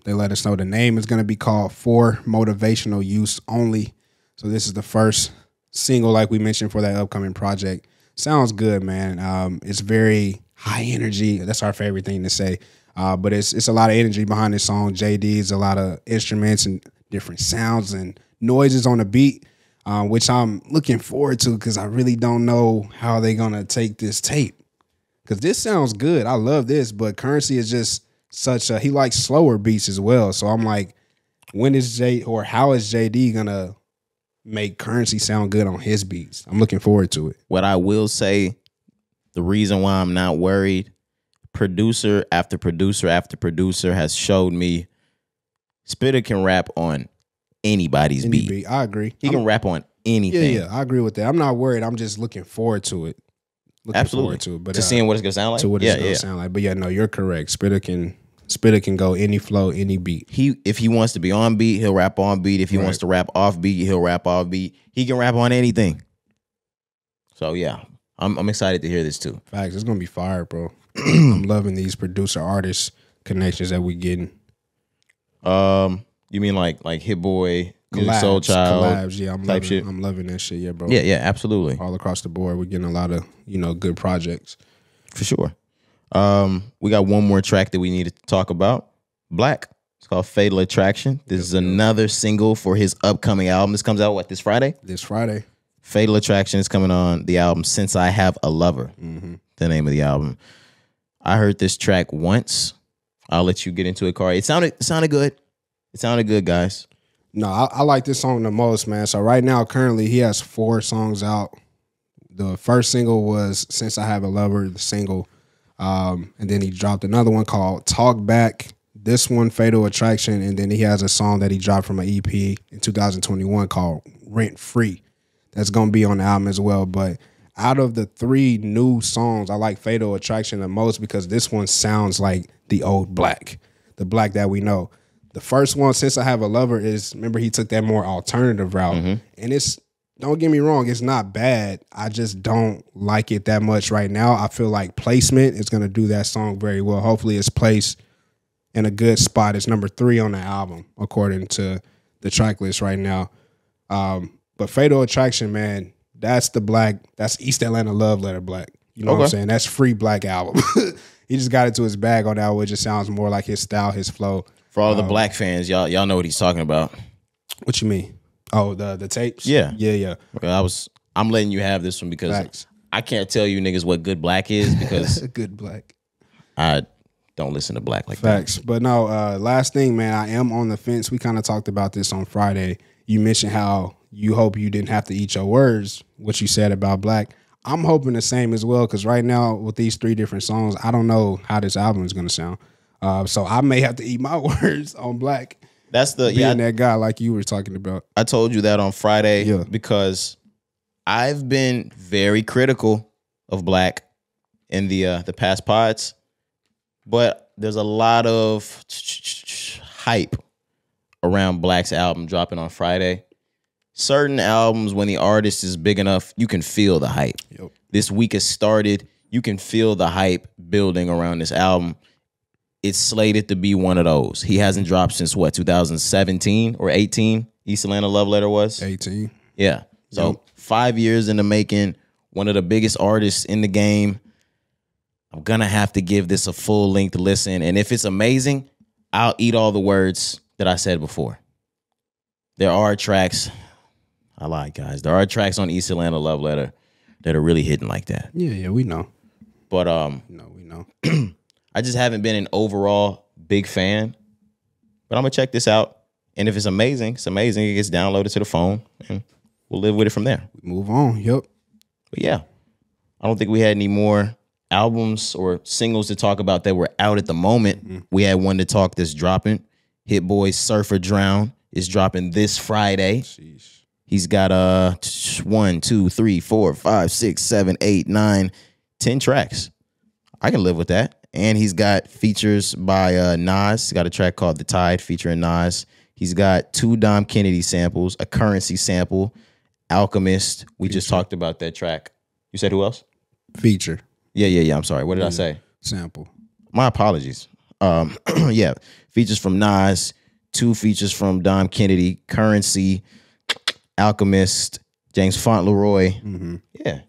They let us know the name is going to be called For Motivational Use Only. So this is the first single, like we mentioned, for that upcoming project. Sounds good, man. It's very high energy. That's our favorite thing to say. But it's a lot of energy behind this song. JD's a lot of instruments and different sounds and noises on the beat, which I'm looking forward to because I really don't know how they're going to take this tape. Because this sounds good. I love this, but Curren is just he likes slower beats as well. So I'm like, how is JD going to make Curren sound good on his beats? I'm looking forward to it. What I will say, the reason why I'm not worried, producer after producer after producer has showed me Spitter can rap on anybody's beat. I agree. He can rap on anything. Yeah, I agree with that. I'm not worried. I'm just looking forward to it. Absolutely. To it. But, to seeing what it's gonna sound like. To what it's gonna sound like. But yeah, no, you're correct. Spitter can go any flow, any beat. If he wants to be on beat, he'll rap on beat. If he wants to rap off beat, he'll rap off beat. He can rap on anything. So yeah, I'm excited to hear this too. Facts. It's gonna be fire, bro. I'm loving these producer artist connections that we getting. You mean like Hit Boy, Music Soul Child, collabs? Yeah, I'm loving that shit. Yeah, bro. Yeah, absolutely. All across the board, we're getting a lot of good projects for sure. We got one more track that we need to talk about. Black. It's called Fatal Attraction. This is another single for his upcoming album. This comes out this Friday? This Friday. Fatal Attraction is coming on the album Since I Have a Lover. The name of the album. I heard this track once. I'll let you get into it, Cari. It sounded good. It sounded good, guys. No, I like this song the most, man. So right now, currently, he has 4 songs out. The first single was Since I Have a Lover, the single. And then he dropped another one called Talk Back. This one, Fatal Attraction. And then he has a song that he dropped from an EP in 2021 called Rent Free. That's going to be on the album as well. But out of the 3 new songs, I like Fatal Attraction the most because this one sounds like the old Black, the Black that we know. The first one, Since I Have a Lover, remember he took that more alternative route. And don't get me wrong, it's not bad. I just don't like it that much right now. I feel like placement is going to do that song very well. Hopefully it's placed in a good spot. It's number 3 on the album, according to the track list right now. But Fatal Attraction, man, that's the Black. That's East Atlanta Love Letter Black. You know what I'm saying? That's free Black album. He just got into his bag on that one. It just sounds more like his style, his flow. For all the Black fans, y'all know what he's talking about. What you mean? Oh, the tapes? Yeah. Okay, I'm letting you have this one because Facts. I can't tell you niggas what good Black is because good Black. I don't listen to Black like Facts. that. But no, last thing, man, I am on the fence. We kind of talked about this on Friday. You mentioned how you hope you didn't have to eat your words, what you said about Black. I'm hoping the same as well because right now with these 3 different songs, I don't know how this album is going to sound. So I may have to eat my words on Black. That's being that guy like you were talking about. I told you that on Friday because I've been very critical of Black in the past pods, but there's a lot of hype around Black's album dropping on Friday. Certain albums, when the artist is big enough, you can feel the hype. This week has started. You can feel the hype building around this album. It's slated to be one of those. He hasn't dropped since what, 2017 or 18? East Atlanta Love Letter was 18. Yeah. So 5 years in the making. One of the biggest artists in the game. I'm gonna have to give this a full length listen, and if it's amazing, I'll eat all the words that I said before. There are tracks. I lied, guys. There are tracks on East Atlanta Love Letter that are really hitting like that. Yeah, we know. But no, we know. I just haven't been an overall big fan. But I'm gonna check this out. And if it's amazing, it's amazing. It gets downloaded to the phone and we'll live with it from there. We move on. Yep. But yeah. I don't think we had any more albums or singles to talk about that were out at the moment. We had one to talk that's dropping. Hit Boy's Surfer Drown is dropping this Friday. Sheesh. He's got 1, 2, 3, 4, 5, 6, 7, 8, 9, 10 tracks. I can live with that. And he's got features by Nas. He's got a track called The Tide featuring Nas. He's got 2 Dom Kennedy samples, a Currency sample, Alchemist. We just talked about that track. You said who else? Feature. Yeah. I'm sorry. What did I say? Sample. My apologies. Yeah. Features from Nas, 2 features from Dom Kennedy, Currency, Alchemist, James Fauntleroy. Yeah.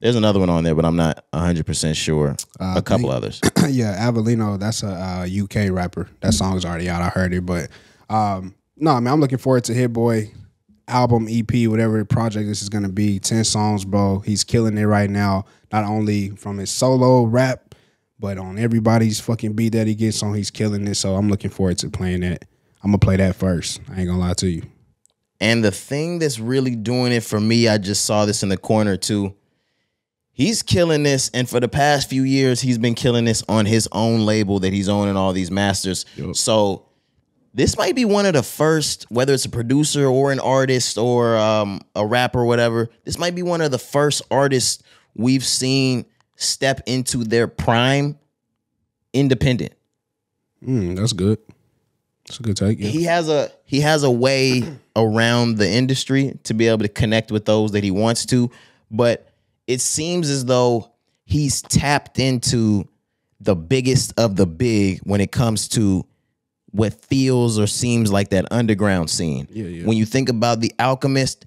There's another one on there, but I'm not 100% sure. A couple others. Yeah, Avellino, that's a UK rapper. That song's already out. I heard it. But no, man, I'm looking forward to Hit Boy album, EP, whatever project this is going to be. 10 songs, bro. He's killing it right now. Not only from his solo rap, but on everybody's fucking beat that he gets on, he's killing it. So I'm looking forward to playing that. I'm going to play that first. I ain't going to lie to you. And the thing that's really doing it for me, I just saw this in the corner too. He's killing this, and for the past few years, he's been killing this on his own label that he's owning all these masters. So this might be one of the first, whether it's a producer or an artist or a rapper or whatever, this might be one of the first artists we've seen step into their prime independent. That's good. That's a good take. Yeah. He has a way around the industry to be able to connect with those that he wants to, but it seems as though he's tapped into the biggest of the big when it comes to what feels or seems like that underground scene. Yeah. When you think about the Alchemist,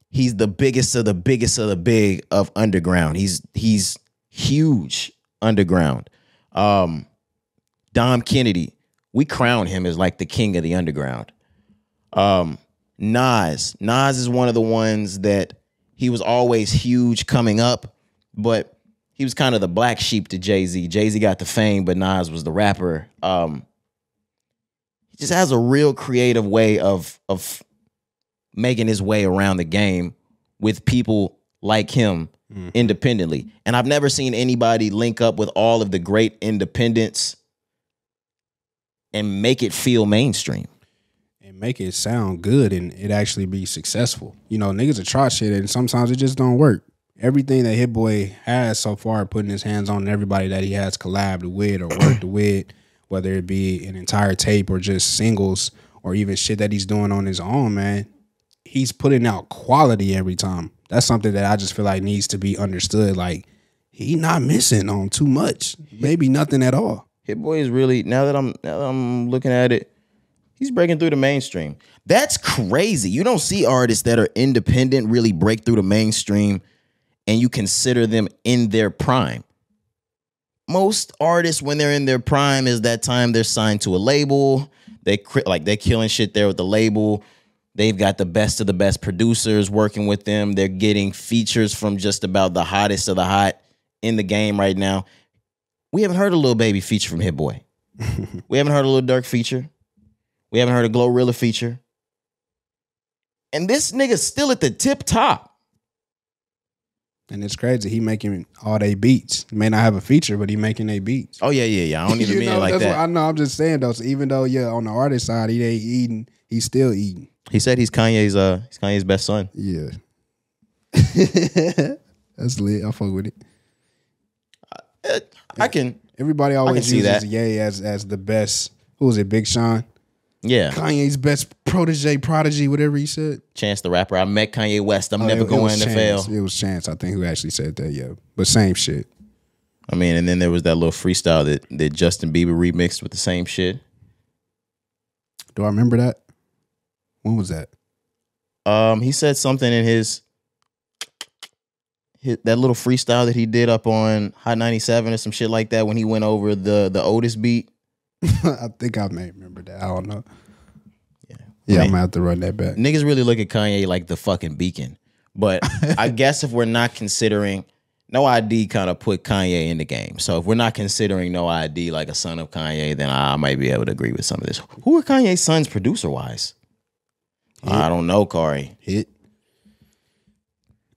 he's the biggest of the biggest of the big of underground. He's huge underground. Dom Kennedy, we crown him as like the king of the underground. Nas is one of the ones that he was always huge coming up, but he was kind of the black sheep to Jay-Z. Jay-Z got the fame, but Nas was the rapper. He just has a real creative way of making his way around the game with people like him independently. And I've never seen anybody link up with all of the great independents and make it feel mainstream. And make it sound good and it actually be successful. You know, niggas will try shit and sometimes it just don't work. Everything that Hit Boy has so far, putting his hands on everybody that he has collabed with or worked with, whether it be an entire tape or just singles or even shit that he's doing on his own, man, he's putting out quality every time. That's something that I just feel like needs to be understood. Like, he not missing on too much, maybe nothing at all. Hit Boy is really, now that I'm looking at it, he's breaking through the mainstream. That's crazy. You don't see artists that are independent really break through the mainstream and you consider them in their prime. Most artists, when they're in their prime, is that time they're signed to a label. They're killing shit there with the label. They've got the best of the best producers working with them. They're getting features from just about the hottest of the hot in the game right now. We haven't heard a Lil Baby feature from Hit Boy. We haven't heard a Lil Durk feature. We haven't heard a Glorilla feature. And this nigga's still at the tip top. And it's crazy. He making all they beats. He may not have a feature, but he making they beats. Oh, yeah. I don't even mean it like that. I know. I'm just saying, though. So even though, on the artist side, he ain't eating, he's still eating. He said he's Kanye's best son. Yeah. That's lit. I fuck with it. Everybody always uses Ye as the best. Who was it? Big Sean? Yeah. Kanye's best prodigy, whatever he said. Chance the Rapper. I met Kanye West. I'm never going to fail. It was Chance, I think, who actually said that, yeah. But same shit. I mean, and then there was that little freestyle that Justin Bieber remixed with the same shit. Do I remember that? When was that? He said something in his that little freestyle that he did up on Hot 97 or some shit like that when he went over the Otis beat. I think I may remember that. I don't know. Yeah, I'm gonna have to run that back. Niggas really look at Kanye like the fucking beacon. But I guess if we're not considering, No ID kind of put Kanye in the game. So if we're not considering No ID like a son of Kanye, then I might be able to agree with some of this. Who are Kanye's sons producer-wise? I don't know, Cari. Hit.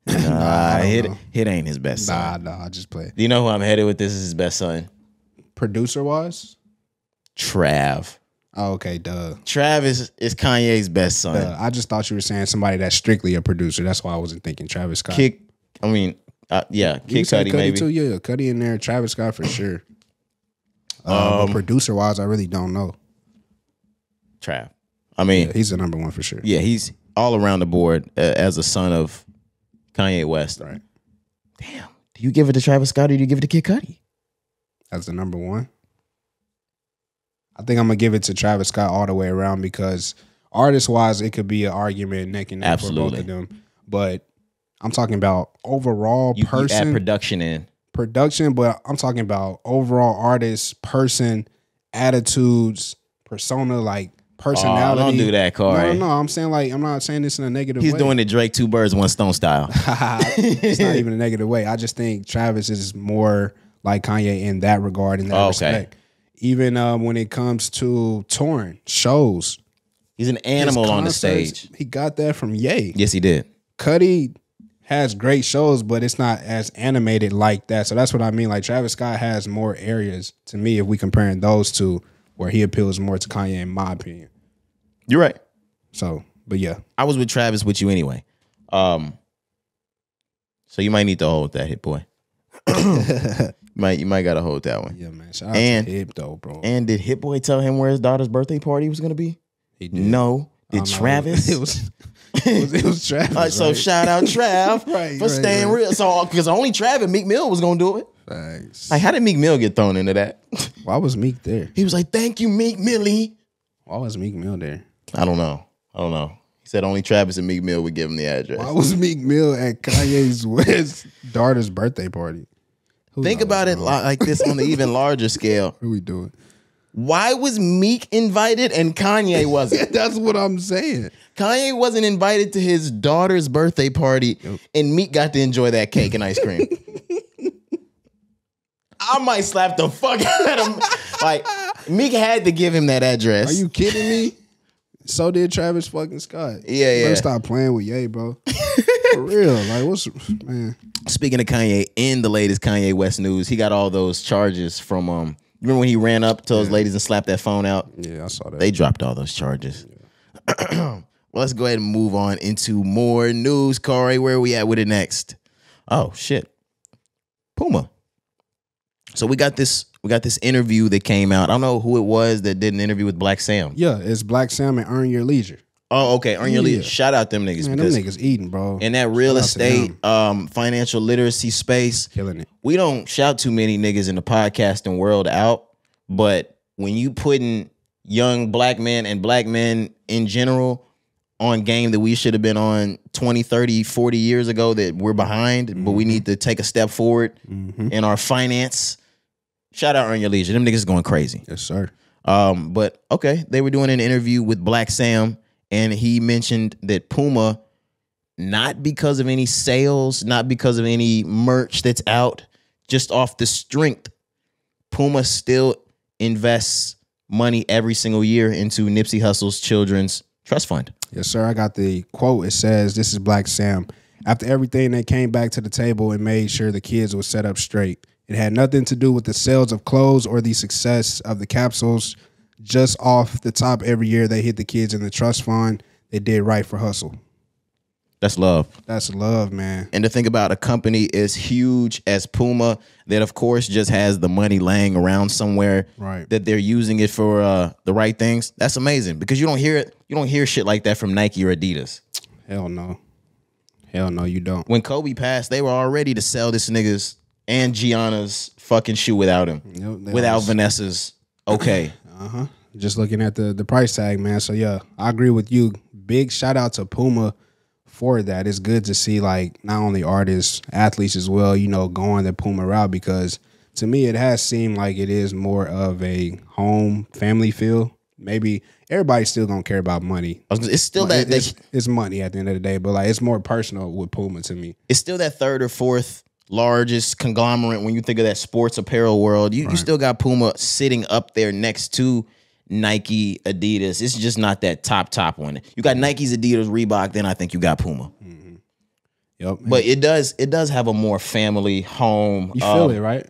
Hit ain't his best son. Nah, I just play. Do you know who I'm headed with? This is his best son. Producer-wise? Trav. Oh, okay, duh. Trav is Kanye's best son. I just thought you were saying somebody that's strictly a producer. That's why I wasn't thinking Travis Scott. Kid Cudi maybe. Too, yeah, Cudi in there. Travis Scott for sure. But producer-wise, I really don't know. Trav. I mean, he's the number one for sure. Yeah, he's all around the board as a son of Kanye West. Right. Damn. Do you give it to Travis Scott or do you give it to Kid Cudi? As the number one? I think I'm going to give it to Travis Scott all the way around because artist-wise, it could be an argument neck and neck for both of them. But I'm talking about overall person. You add production in. Production, but I'm talking about overall artist, person, attitudes, persona, like personality. Don't do that, Cari. No, I'm saying I'm not saying this in a negative way. He's doing the Drake 2 birds, 1 stone style. It's not even a negative way. I just think Travis is more like Kanye in that regard, in that respect. Even when it comes to touring, shows. He's an animal on the stage. He got that from Ye. Yes, he did. Cudi has great shows, but it's not as animated like that. So that's what I mean. Like Travis Scott has more areas, to me, if we comparing those two, where he appeals more to Kanye, in my opinion. You're right. So, but yeah. I was with Travis with you anyway. So you might need to hold that, Hit Boy. You might gotta hold that one. Yeah, man. Shout out to Hip though, bro. And did Hit Boy tell him where his daughter's birthday party was gonna be? He did. No. Did Travis? It was It was Travis. So shout out Trav for staying real. So because only Trav and Meek Mill was gonna do it. Thanks. Like, how did Meek Mill get thrown into that? Why was Meek there? He was like, "Thank you, Meek Millie." Why was Meek Mill there? I don't know. He said only Travis and Meek Mill would give him the address. Why was Meek Mill at Kanye's West's daughter's birthday party? Think about it like this on the even larger scale. What are we doing? Why was Meek invited and Kanye wasn't? That's what I'm saying. Kanye wasn't invited to his daughter's birthday party, and Meek got to enjoy that cake and ice cream. I might slap the fuck out of him. Like, Meek had to give him that address. Are you kidding me? So did Travis fucking Scott. Yeah. Better stop playing with Ye, bro. For real. Like, man? Speaking of Kanye, in the latest Kanye West news, he got all those charges from, you remember when he ran up to those ladies and slapped that phone out? Yeah, I saw that. They dropped all those charges. Yeah. Well, let's go ahead and move on into more news. Corey, where are we at with it next? Oh, shit. Puma. So we got this interview that came out. I don't know who it was that did an interview with Black Sam. Yeah, it's Black Sam and Earn Your Leisure. Oh, okay. Earn Your Leisure. Shout out them niggas. Man, them niggas eating, bro. In that real estate, financial literacy space. Killing it. We don't shout too many niggas in the podcasting world out, but when you putting young black men and black men in general on game that we should have been on 20, 30, 40 years ago that we're behind, but we need to take a step forward in our finance. Shout out Earn Your Leisure. Them niggas going crazy. Yes, sir. But okay, they were doing an interview with Black Sam, and he mentioned that Puma, not because of any sales, not because of any merch that's out, just off the strength, Puma still invests money every single year into Nipsey Hussle's children's trust fund. Yes, sir. I got the quote. It says, "This is Black Sam. After everything, they came back to the table and made sure the kids were set up straight. It had nothing to do with the sales of clothes or the success of the capsules. Just off the top, every year they hit the kids in the trust fund. They did right for Hustle." That's love. That's love, man. And to think about a company as huge as Puma that, of course, just has the money laying around somewhere, right, that they're using it for the right things. That's amazing, because you don't hear it. You don't hear shit like that from Nike or Adidas. Hell no. Hell no, you don't. When Kobe passed, they were all ready to sell this nigga's and Gianna's fucking shoe without him, without Vanessa's okay. Just looking at the price tag, man. So yeah, I agree with you. Big shout out to Puma for that. It's good to see, like, not only artists, athletes as well, you know, going the Puma route, because to me it has seemed like it is more of a home family feel. Maybe everybody's still gonna care about money. It's still it's money at the end of the day, but like, it's more personal with Puma to me. It's still that third or fourth largest conglomerate when you think of that sports apparel world. You still got Puma sitting up there next to Nike, Adidas. It's just not that top one. You got Nike's, Adidas, Reebok, then I think you got Puma. Yep. But it does have a more family home. You feel it, right?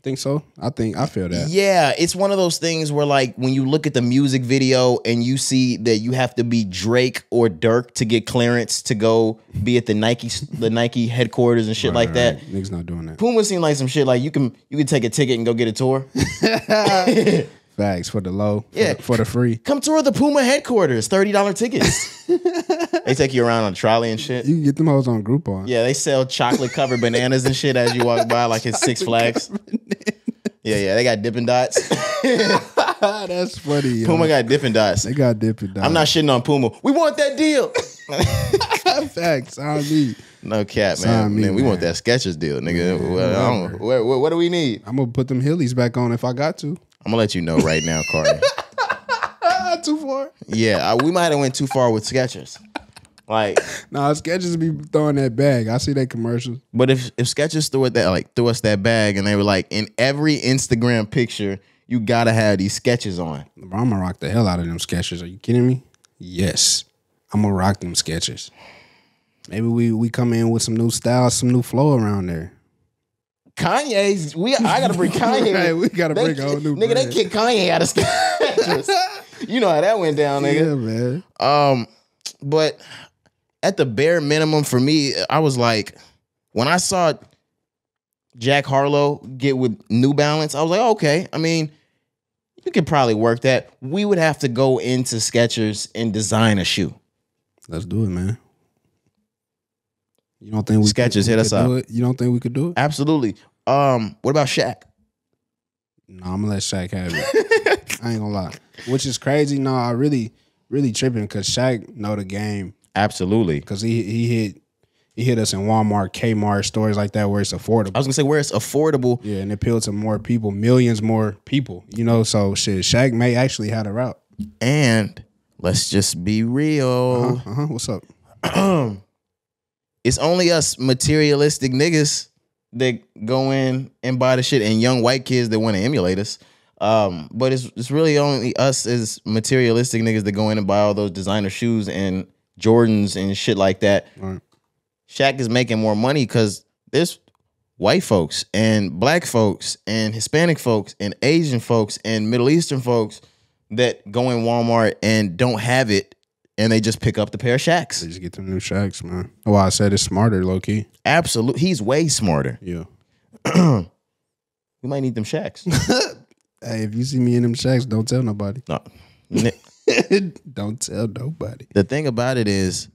Think so? I feel that. Yeah, it's one of those things where, like, when you look at the music video and you see that you have to be Drake or Dirk to get clearance to go be at the Nike headquarters and shit like that. Niggas not doing that. Puma seemed like some shit like you can take a ticket and go get a tour. Facts for the low, for the free. Come tour the Puma headquarters, $30 tickets. They take you around on a trolley and shit. You can get them hoes on Groupon. Yeah, they sell chocolate covered bananas and shit as you walk by, like it's Six Flags. Yeah, they got Dippin' Dots. That's funny. Yo. Puma got Dippin' Dots. They got Dippin' Dots. I'm not shitting on Puma. We want that deal. Facts on me. No cap, man. We want that Skechers deal, nigga. What do we need? I'm gonna put them Hillies back on if I got to. I'm gonna let you know right now, Corey. Too far? Yeah, we might have went too far with Skechers. Like, nah, Skechers be throwing that bag. I see that commercials. But if Skechers threw us that bag and they were like, in every Instagram picture, you gotta have these Skechers on. I'm gonna rock the hell out of them Skechers. Are you kidding me? Yes, I'm gonna rock them Skechers. Maybe we come in with some new style, some new flow around there. Kanye's, I gotta bring Kanye. Right, we gotta bring a whole new nigga, brand. they kicked Kanye out of Skechers. You know how that went down, nigga. Yeah, man. But at the bare minimum for me, I was like, when I saw Jack Harlow get with New Balance, I was like, okay. I mean, you could probably work that. We would have to go into Skechers and design a shoe. Let's do it, man. You don't think Skechers, hit us up. You don't think we could do it? Absolutely. What about Shaq? No, I'm gonna let Shaq have it. I ain't gonna lie. Which is crazy. No, I really tripping because Shaq know the game. Absolutely. Because he hit us in Walmart, Kmart, stores like that where it's affordable. I was gonna say where it's affordable. Yeah, and it appealed to more people, millions more people. You know, so shit, Shaq may actually have a route. And let's just be real. What's up? It's only us materialistic niggas that go in and buy the shit, and young white kids that want to emulate us. But it's really only us as materialistic niggas that go in and buy all those designer shoes and Jordans and shit like that. Right. Shaq is making more money because there's white folks and black folks and Hispanic folks and Asian folks and Middle Eastern folks that go in Walmart and don't have it, and they just pick up the pair of Shaqs. They just get them new Shaqs, man. Oh, I said it's smarter, low key. Absolutely. He's way smarter. Yeah. We might need them Shaqs. Hey, if you see me in them Shaqs, don't tell nobody. No. Don't tell nobody. The thing about it is,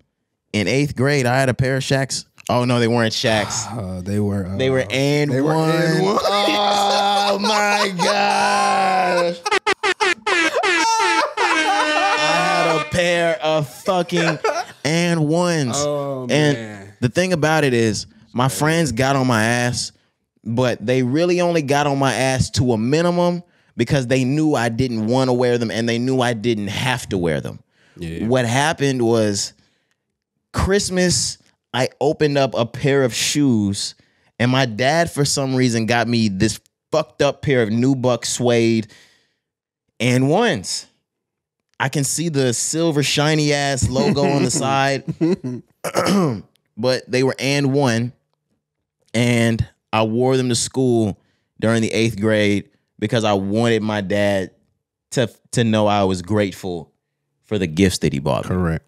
in 8th grade, I had a pair of Shaqs. Oh, no, they weren't Shaqs. They were and one. Oh, my gosh. A pair of fucking and ones. Oh, and man. The thing about it is, my friends got on my ass, but they really only got on my ass to a minimum because they knew I didn't want to wear them and they knew I didn't have to wear them. Yeah. What happened was Christmas, I opened up a pair of shoes and my dad, for some reason, got me this fucked up pair of Nubuck suede and ones. I can see the silver shiny ass logo on the side, but they were and one, and I wore them to school during the 8th grade because I wanted my dad to know I was grateful for the gifts that he bought me. Correct.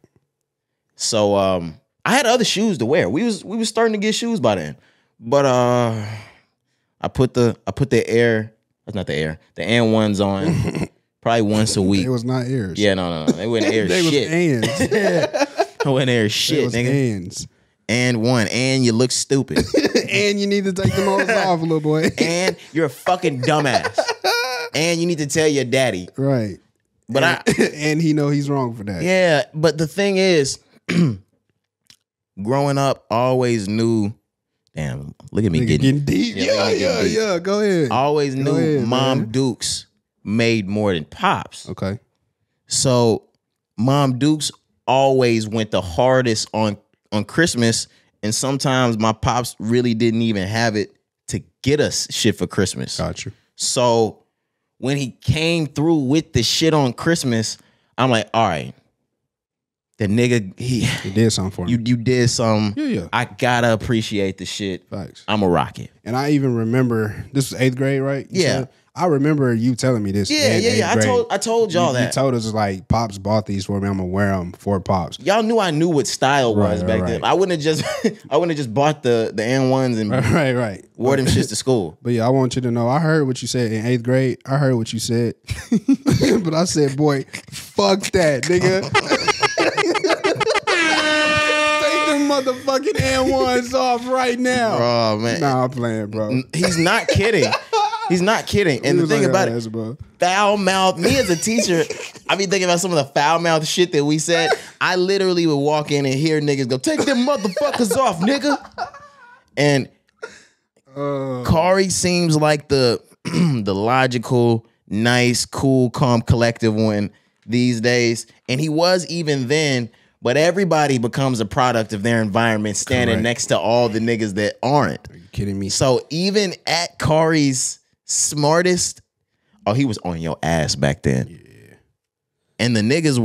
So I had other shoes to wear. We was starting to get shoes by then, but I put the Air. That's not the Air. The and ones on. Probably once a week. It was not ears. Yeah, no. They wouldn't air they shit. Was ands. I wouldn't air shit, was nigga. Ands. And one. And you look stupid. And you need to take them all off, little boy. And you're a fucking dumbass. And you need to tell your daddy. Right. But and he know he's wrong for that. Yeah, but the thing is, growing up, I always knew. Damn, look at me getting deep. Yeah. Go ahead. I always knew Mom Dukes made more than Pops. Okay. So Mom Dukes always went the hardest on Christmas, and sometimes my pops really didn't even have it to get us shit for Christmas. Got you. So when he came through with the shit on Christmas, I'm like, all right, the nigga, he did something for me. You did something. Yeah. I gotta appreciate the shit. Facts. I'm a rocket. And I even remember, this was 8th grade, right? You said? I remember you telling me this. Yeah. I told y'all that. You told us like Pops bought these for me. I'm gonna wear them for Pops. Y'all knew I knew what style was back then. I wouldn't have just bought the N1s and right. wore them shits to school. But yeah, I want you to know I heard what you said in 8th grade. I heard what you said, but I said, boy, fuck that, nigga. Take them motherfucking N1s off right now. Oh man, nah, I'm playing, bro. He's not kidding. He's not kidding. And the thing about it, foul mouth, me as a teacher, I be thinking about some of the foul mouth shit that we said. I literally would walk in and hear niggas go, take them motherfuckers off, nigga. And Cari seems like the logical, nice, cool, calm, collective one these days. And he was even then, but everybody becomes a product of their environment standing next to all the niggas that aren't. Are you kidding me? So even at Cari's smartest, he was on your ass back then. Yeah. And the niggas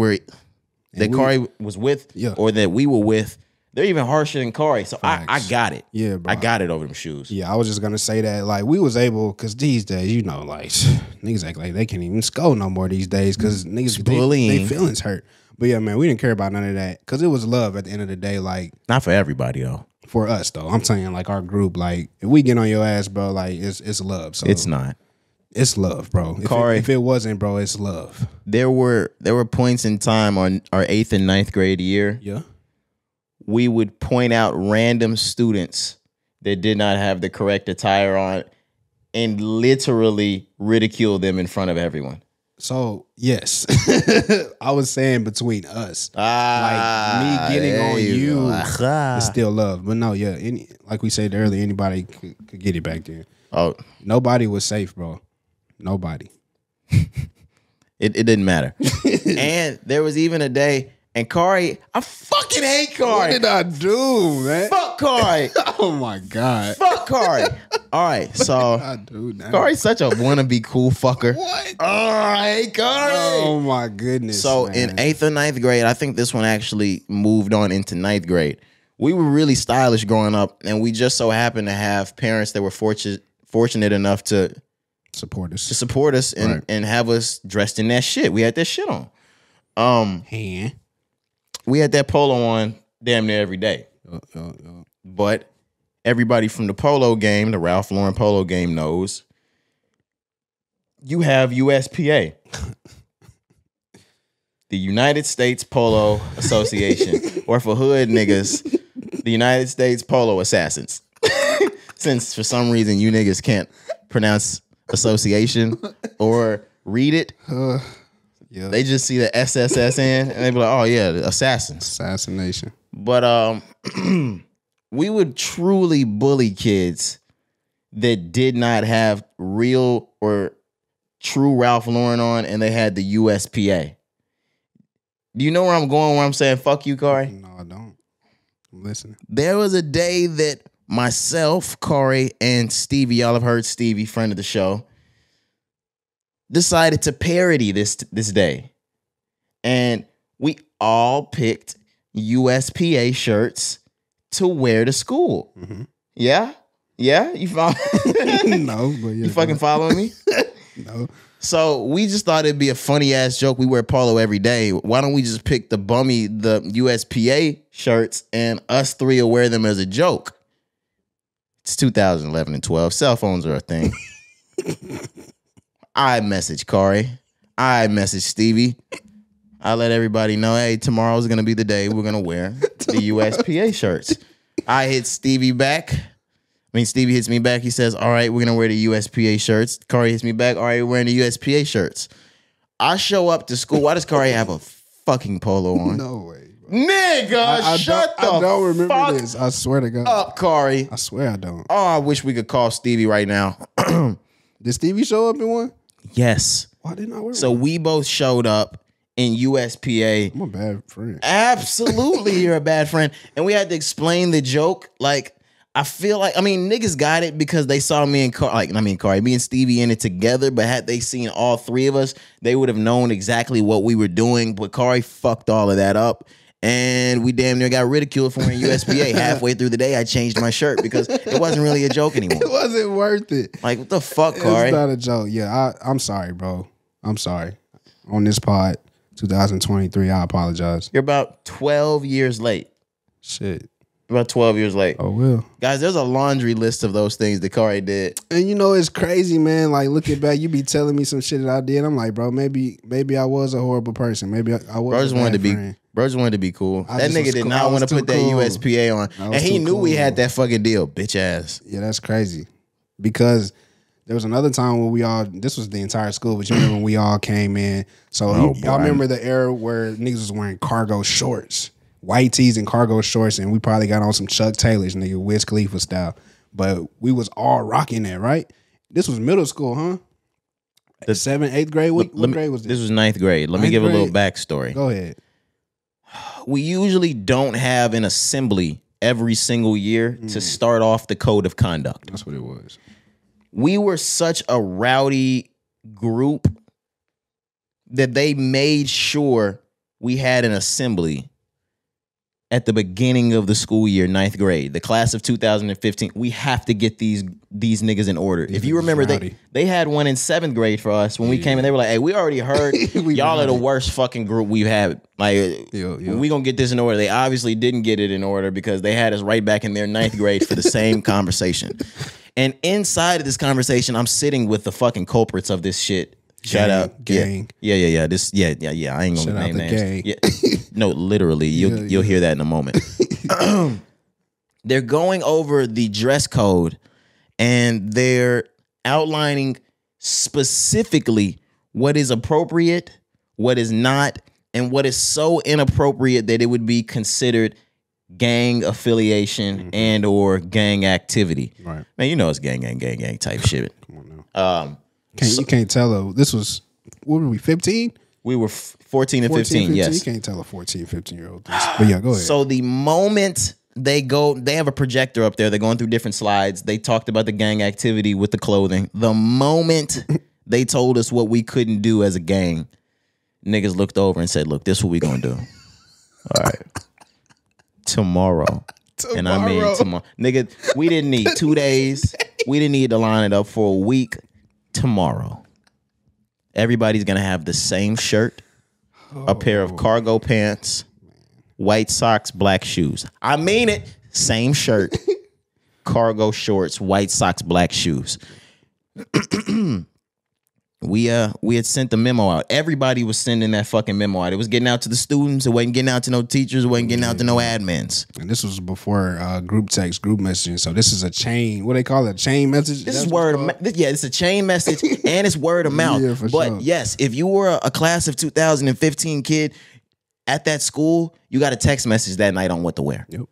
that Cari was with or that we were with, they're even harsher than Cari. So I got it. Yeah, bro. I got it over them shoes. Yeah, I was just gonna say that. Like, we was able, because these days, you know, like, niggas act like they can't even score no more these days because niggas, they feelings hurt. But yeah, man, we didn't care about none of that because it was love at the end of the day. Like, not for everybody, though. For us, though. I'm saying, like, our group, like, if we get on your ass, bro, like, it's love. So it's not. It's love, bro. If it wasn't, bro, it's love. There were points in time on our 8th and 9th grade year we would point out random students that did not have the correct attire on and literally ridicule them in front of everyone. So, yes. I was saying between us. Like, me getting on you is still love. But no, yeah, like we said earlier, anybody could get it back then. Oh, nobody was safe, bro. Nobody. It didn't matter. And there was even a day, and Cari, I fucking hate Cari. What did I do, man? Fuck Cari. Oh my God. Fuck Cari. All right, so Cari's such a wannabe cool fucker. What? Oh, I hate Cari. Oh my goodness. So man. in 8th or 9th grade, I think this one actually moved on into 9th grade. We were really stylish growing up, and we just so happened to have parents that were fortunate enough to support us and have us dressed in that shit. We had that shit on. We had that polo on damn near every day. But everybody from the polo game, the Ralph Lauren polo game, knows you have USPA. The United States Polo Association, or for hood niggas, the United States Polo Assassins. Since for some reason you niggas can't pronounce association or read it, they just see the SSSN and they be like, oh yeah, the assassins. Assassination. But we would truly bully kids that did not have real or true Ralph Lauren on, and they had the USPA. Do you know where I'm going when I'm saying fuck you, Cari? No, I don't. I'm listening. There was a day that myself, Cari, and Stevie, y'all have heard Stevie, friend of the show, decided to parody this day. And we all picked USPA shirts to wear to school. Mm-hmm. Yeah? Yeah? You follow? No, but yeah. You fucking following me? No. So we just thought it'd be a funny ass joke. We wear polo every day. Why don't we just pick the USPA shirts and us three will wear them as a joke? It's 2011 and 12. Cell phones are a thing. I message Cari. I message Stevie. I let everybody know, hey, tomorrow's going to be the day we're going to wear the USPA shirts. I hit Stevie back. Stevie hits me back. He says, all right, we're going to wear the USPA shirts. Cari hits me back. All right, we're wearing the USPA shirts. I show up to school. Why does Cari have a fucking polo on? No way, bro. Nigga, I don't remember this. I swear to God. Up, Cari. I swear I don't. Oh, I wish we could call Stevie right now. Did Stevie show up in one? Yes. Why didn't I wear one? So we both showed up in USPA. I'm a bad friend. Absolutely, you're a bad friend. And we had to explain the joke. Like, I feel like, niggas got it because they saw me and Cari, me and Stevie in it together, but had they seen all three of us, they would have known exactly what we were doing. But Cari fucked all of that up. And we damn near got ridiculed for wearing USPA. Halfway through the day, I changed my shirt because it wasn't really a joke anymore. It wasn't worth it. Like, what the fuck, Cari? It's not a joke. Yeah, I'm sorry, bro. I'm sorry. On this pod, 2023, I apologize. You're about 12 years late. Shit. About 12 years late. Oh, well. Guys, there's a laundry list of those things that Cari did. And it's crazy, man. Like, looking back, you be telling me some shit that I did. I'm like, bro, maybe I was a horrible person. Maybe I was Bro just wanted to be cool. That nigga did not want to put that USPA on. And he knew we had that fucking deal, bitch ass. Yeah, that's crazy. Because there was another time when this was the entire school, but you remember when we all came in. So y'all remember the era where niggas was wearing cargo shorts. White tees and cargo shorts, and we probably got on some Chuck Taylors, nigga, Wiz Khalifa style. But we was all rocking that, right? This was middle school, huh? The 7th, 8th grade? What grade was this? This was 9th grade. Let me give a little backstory. Go ahead. We usually don't have an assembly every single year to start off the code of conduct. That's what it was. We were such a rowdy group that they made sure we had an assembly at the beginning of the school year, 9th grade, the class of 2015. We have to get these niggas in order. If you remember, they had one in 7th grade for us when we came in. They were like, hey, we already heard y'all are the worst fucking group we've had. Like, we gonna get this in order. They obviously didn't get it in order because they had us right back in their 9th grade for the same conversation. And inside of this conversation, I'm sitting with the fucking culprits of this shit. Shout out, gang. Yeah. I ain't gonna name names. Yeah. No, literally, you'll hear that in a moment. They're going over the dress code and they're outlining specifically what is appropriate, what is not, and what is so inappropriate that it would be considered gang affiliation and or gang activity. Right. Man, you know it's gang type shit. Come on now. So, you can't tell. This was, what were we, 15? We were 14 and 15, yes. You can't tell a 14, 15-year-old this. But yeah, go ahead. So the moment they have a projector up there, they're going through different slides. They talked about the gang activity with the clothing. The moment they told us what we couldn't do as a gang, niggas looked over and said, look, this is what we gonna do. All right. Tomorrow. And I mean tomorrow. Nigga, we didn't need 2 days. We didn't need to line it up for a week. Tomorrow. Everybody's gonna have the same shirt, a pair of cargo pants, white socks, black shoes. I mean it. Same shirt, cargo shorts, white socks, black shoes. We had sent the memo out. Everybody was sending that fucking memo out. It was getting out to the students. It wasn't getting out to no teachers. It wasn't getting out to no admins. And this was before group text, group messaging. So this is a chain. What they call it? A chain message? This is word of mouth. Yeah, it's a chain message and it's word of mouth. Yeah, for but sure. yes, if you were a class of 2015 kid at that school, you got a text message that night on what to wear. Yep.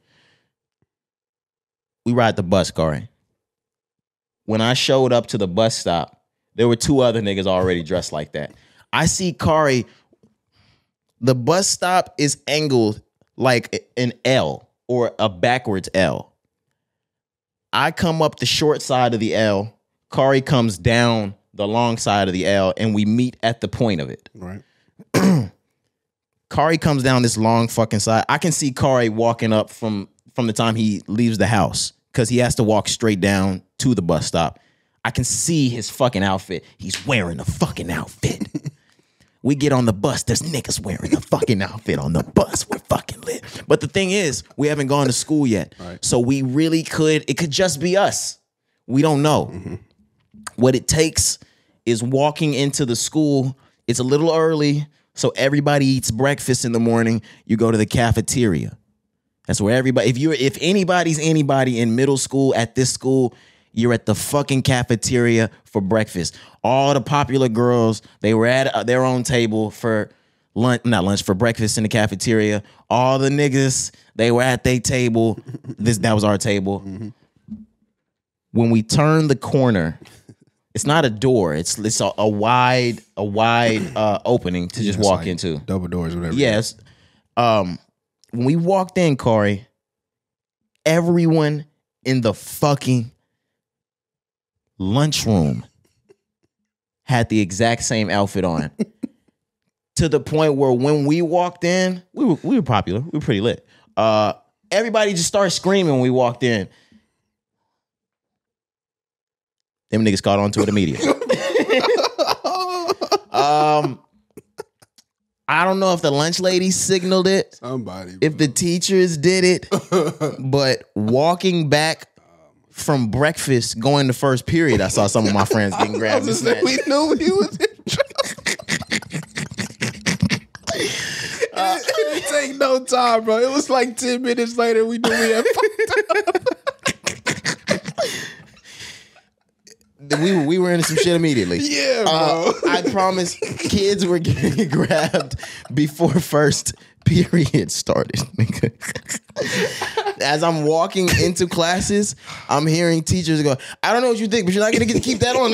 We ride the bus, Cari. When I showed up to the bus stop, there were 2 other niggas already dressed like that. I see Cari. The bus stop is angled like an L or a backwards L. I come up the short side of the L. Cari comes down the long side of the L, and we meet at the point of it. Right. Cari comes down this long fucking side. I can see Cari walking up from the time he leaves the house because he has to walk straight down to the bus stop. I can see his fucking outfit. He's wearing a fucking outfit. We get on the bus. There's niggas wearing a fucking outfit on the bus. We're fucking lit. But the thing is, we haven't gone to school yet. Right. So we really it could just be us. We don't know. Mm-hmm. What it takes is walking into the school. It's a little early, so everybody eats breakfast in the morning. You go to the cafeteria. That's where everybody, if anybody's anybody in middle school at this school, you're at the fucking cafeteria for breakfast. All the popular girls, they were at their own table for for breakfast in the cafeteria. All the niggas, they were at their table. That was our table. Mm-hmm. When we turn the corner, it's not a door. It's a wide opening to just walk into. Double doors, whatever. Yes. When we walked in, Cari, everyone in the fucking lunchroom had the exact same outfit on. To the point where when we walked in, we were popular. We were pretty lit. Everybody just started screaming when we walked in. Them niggas caught on to it immediately. I don't know if the lunch lady signaled it. Somebody. If the teachers did it. But walking back from breakfast, going to first period, I saw some of my friends getting grabbed. We knew he was in trouble. It didn't take no time, bro. It was like 10 minutes later, we knew we had fucked up. We were into some shit immediately. Yeah, bro. I promise kids were getting grabbed before first period started. As I'm walking into classes, I'm hearing teachers go, I don't know what you think, but you're not going to get to keep that on.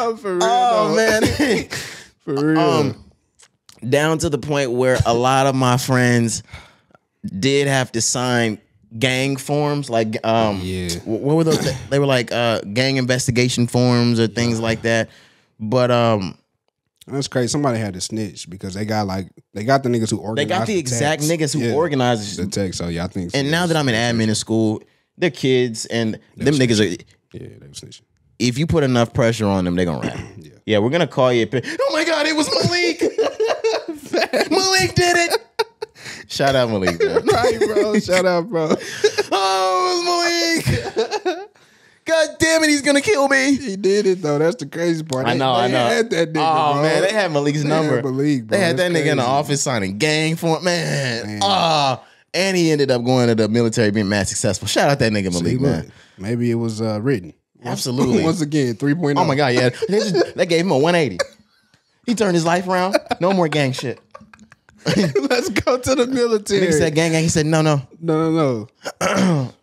Oh, for real. Oh, man. For real. Down to the point where a lot of my friends did have to sign gang forms, like what were those? They were like gang investigation forms or things like that. But that's crazy. Somebody had to snitch because they got the niggas who organized. They got the exact niggas who organized the text. So yeah, I think. And now that I'm an admin in school, they're kids, and them niggas are. Yeah, they were snitching. If you put enough pressure on them, they're gonna rap. Yeah, we're gonna call you. Oh my God, it was Malik. Malik did it. Shout out Malik, bro. Right, bro. Shout out, bro. Oh, it was Malik. God damn it, he's gonna kill me. He did it though. That's the crazy part. I know. They had that nigga, bro. Man, they had Malik's number. Malik, they had that nigga in the office signing gang for man. And he ended up going to the military, being mad successful. Shout out that nigga Malik, man. Maybe it was written. Absolutely. Once again, 3.0. Oh my God, yeah. That gave him a 180. He turned his life around. No more gang shit. Let's go to the military. Nigga said gang. He said no.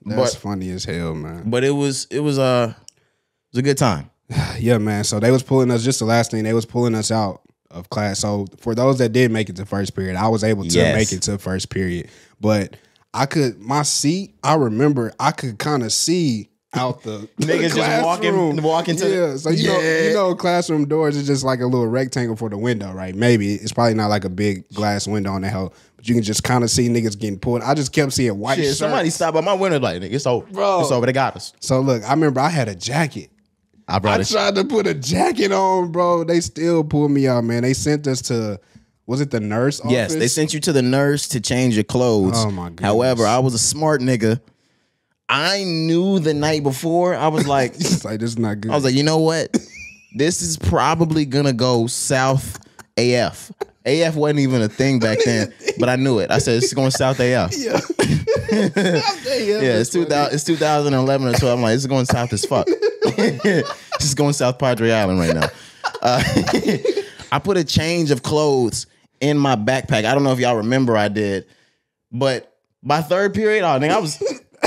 That's funny as hell, man. But it was a good time. Yeah, man. So they was pulling us. Just the last thing, they was pulling us out of class. So for those that did make it to first period, I was able to make it to first period. But my seat. I remember I could kind of see out the niggas just walking to so you know classroom doors is just like a little rectangle for the window, right? Maybe it's probably not like a big glass window on the hell, but you can just kind of see niggas getting pulled. I just kept seeing white shirts. Somebody stopped by my window like, nigga, it's over. Bro. It's over. They got us. So look, I remember I had a jacket. I tried to put a jacket on, bro. They still pulled me out, man. They sent us to, was it the nurse office? Yes, they sent you to the nurse to change your clothes. Oh my goodness. However, I was a smart nigga. I knew the night before. I was like, this is not good. I was like, you know what? This is probably gonna go south AF. AF wasn't even a thing back then, but I knew it. I said it's going south AF. Yeah, it's 2011 or 12. I'm like, it's going south as fuck. It's going South Padre Island right now. I put a change of clothes in my backpack. I don't know if y'all remember I did, but by third period, nigga, I was.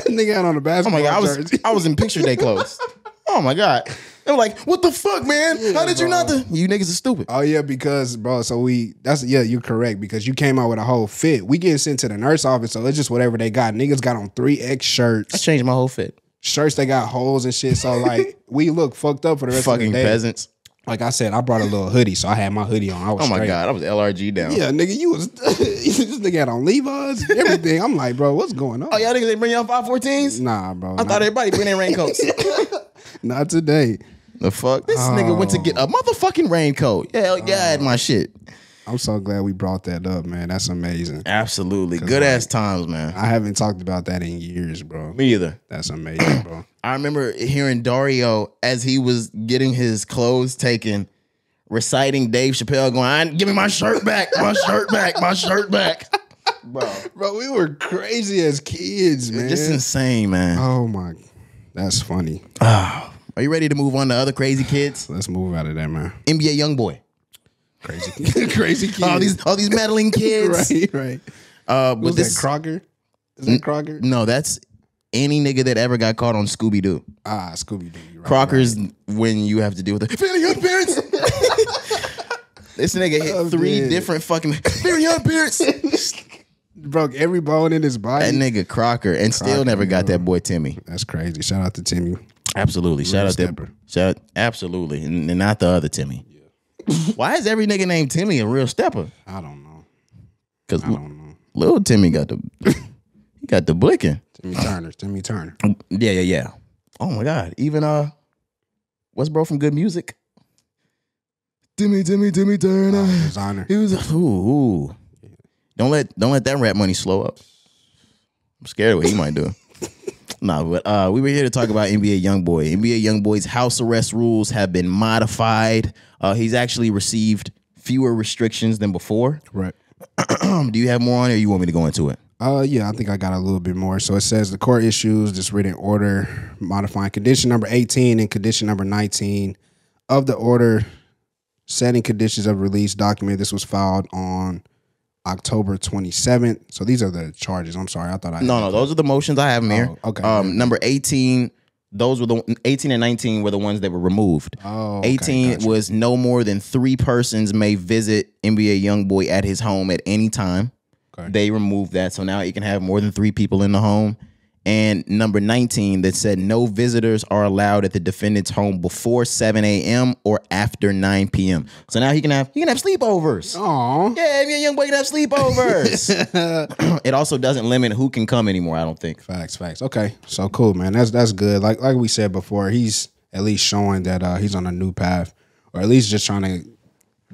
Nigga out on the basketball. Oh my God, I was in picture day clothes. Oh my God. They were like, what the fuck, man? Yeah, how did you not? You niggas are stupid. Oh yeah, because bro, you're correct, because you came out with a whole fit. We get sent to the nurse office, so it's just whatever they got. Niggas got on 3X shirts. I changed my whole fit. Shirts, they got holes and shit. So like we look fucked up for the rest of the day. Fucking peasants. Like I said, I brought a little hoodie, so I had my hoodie on. I was my God, I was LRG down. Yeah, nigga, you was this nigga had on Levi's, everything. I'm like, bro, what's going on? Oh, y'all niggas ain't bring y'all 514s? Nah, bro. I thought everybody bring their raincoats. Not today. The fuck? This nigga went to get a motherfucking raincoat. Yeah, I had my shit. I'm so glad we brought that up, man. That's amazing. Absolutely. Good ass times, man. I haven't talked about that in years, bro. Me either. That's amazing, bro. I remember hearing Dario as he was getting his clothes taken, reciting Dave Chappelle going, give me my shirt back, my shirt back, my shirt back. Bro, we were crazy as kids, man. Just insane, man. Oh my, that's funny. Are you ready to move on to other crazy kids? Let's move out of that, man. NBA Youngboy. Crazy kids. All these meddling kids. right. Was that Crocker? Is that Crocker? No, that's any nigga that ever got caught on Scooby-Doo. Scooby-Doo. Right, Crocker's when you have to deal with very young parents. This nigga hit three different fucking very young parents. Broke every bone in his body. That nigga Crocker, and still never got that boy Timmy. That's crazy. Shout out to Timmy. Absolutely. Absolutely. And not the other Timmy. Yeah. Why is every nigga named Timmy a real stepper? I don't know. Because little Timmy got the blicking. Timmy Turner. Yeah. Oh my God. Even what's bro from Good Music? Timmy Turner. Designer. He was ooh. Don't let that rap money slow up. I'm scared of what he might do. Nah, but we were here to talk about NBA Youngboy. NBA Youngboy's house arrest rules have been modified. He's actually received fewer restrictions than before. Right. Do you have more on it, or you want me to go into it? Yeah, I think I got a little bit more. So it says the court issues this written order modifying condition number 18 and condition number 19 of the order setting conditions of release document. This was filed on October 27th. So these are the charges. I'm sorry. I thought No, those are the motions. I have them here. Okay. Number 18, those were the 18 and 19 were the ones that were removed. Oh, okay, 18 gotcha. was no more than 3 persons may visit NBA Youngboy at his home at any time. Okay. They removed that. So now you can have more than 3 people in the home. And number 19 that said no visitors are allowed at the defendant's home before 7 a.m. or after 9 p.m. So now he can have sleepovers. Aww. Yeah, me and Youngboy can have sleepovers. It also doesn't limit who can come anymore, I don't think. Facts. Okay. So cool, man. That's good. Like we said before, he's at least showing that he's on a new path, or at least just trying to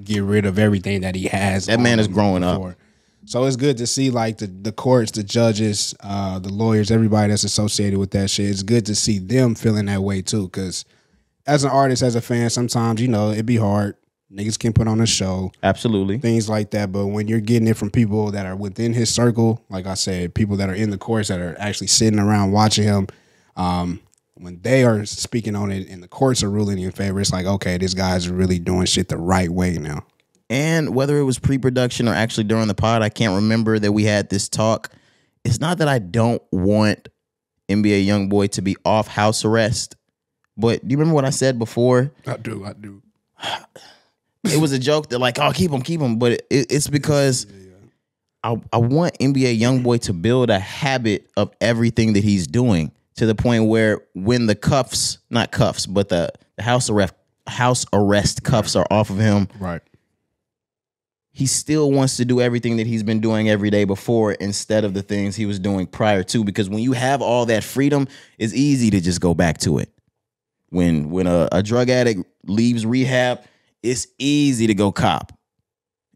get rid of everything that he has. That man is growing up. So it's good to see like the courts, the judges, the lawyers, everybody that's associated with that shit. It's good to see them feeling that way too, because as an artist, as a fan, sometimes, you know, it'd be hard. Niggas can put on a show. Absolutely. Things like that. But when you're getting it from people that are within his circle, like I said, people that are in the courts that are actually sitting around watching him, when they are speaking on it and the courts are ruling in favor, it's like, okay, this guy's really doing shit the right way now. And whether it was pre-production or actually during the pod, I can't remember that we had this talk. It's not that I don't want NBA Youngboy to be off house arrest, but do you remember what I said before? I do. It was a joke that like, oh, keep him. But it's because I want NBA Youngboy to build a habit of everything that he's doing to the point where when the not cuffs, but the house arrest cuffs are off of him, right? He still wants to do everything that he's been doing every day before instead of the things he was doing prior to. Because when you have all that freedom, it's easy to just go back to it. When a drug addict leaves rehab, it's easy to go cop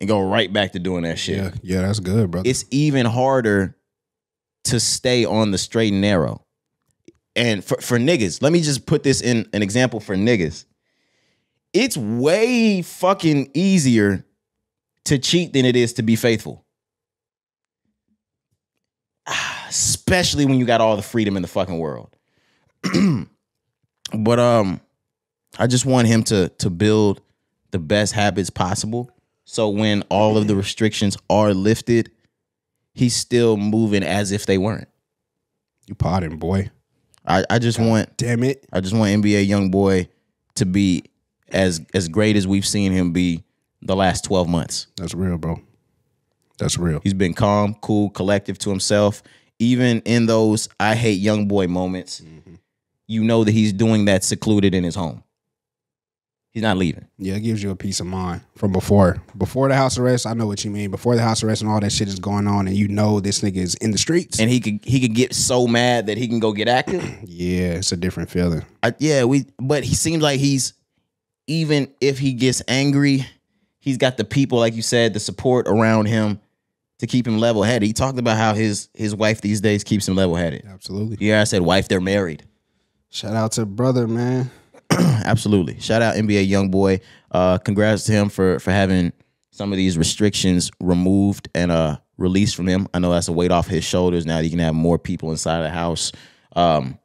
and go right back to doing that shit. Yeah, that's good, brother. It's even harder to stay on the straight and narrow. And for niggas, let me just put this in an example for niggas. It's way fucking easier to cheat than it is to be faithful. Especially when you got all the freedom in the fucking world. But I just want him to build the best habits possible. So when all of the restrictions are lifted, he's still moving as if they weren't. You potting, boy. I just want, damn it. I just want NBA Youngboy to be as great as we've seen him be the last 12 months. That's real, bro. That's real. He's been calm, cool, collective to himself. Even in those I hate Youngboy moments, you know that he's doing that secluded in his home. He's not leaving. Yeah, it gives you a peace of mind from before. Before the house arrest, I know what you mean. Before the house arrest and all that shit is going on and you know this nigga is in the streets. And he could get so mad that he can go get active. Yeah, it's a different feeling. But he seems like he's, even if he gets angry, he's got the people, like you said, the support around him to keep him level-headed. He talked about how his wife these days keeps him level-headed. Absolutely. Yeah, I said wife, they're married. Shout out to brother, man. Absolutely. Shout out NBA Youngboy. Congrats to him for having some of these restrictions removed and released from him. I know that's a weight off his shoulders now that he can have more people inside the house and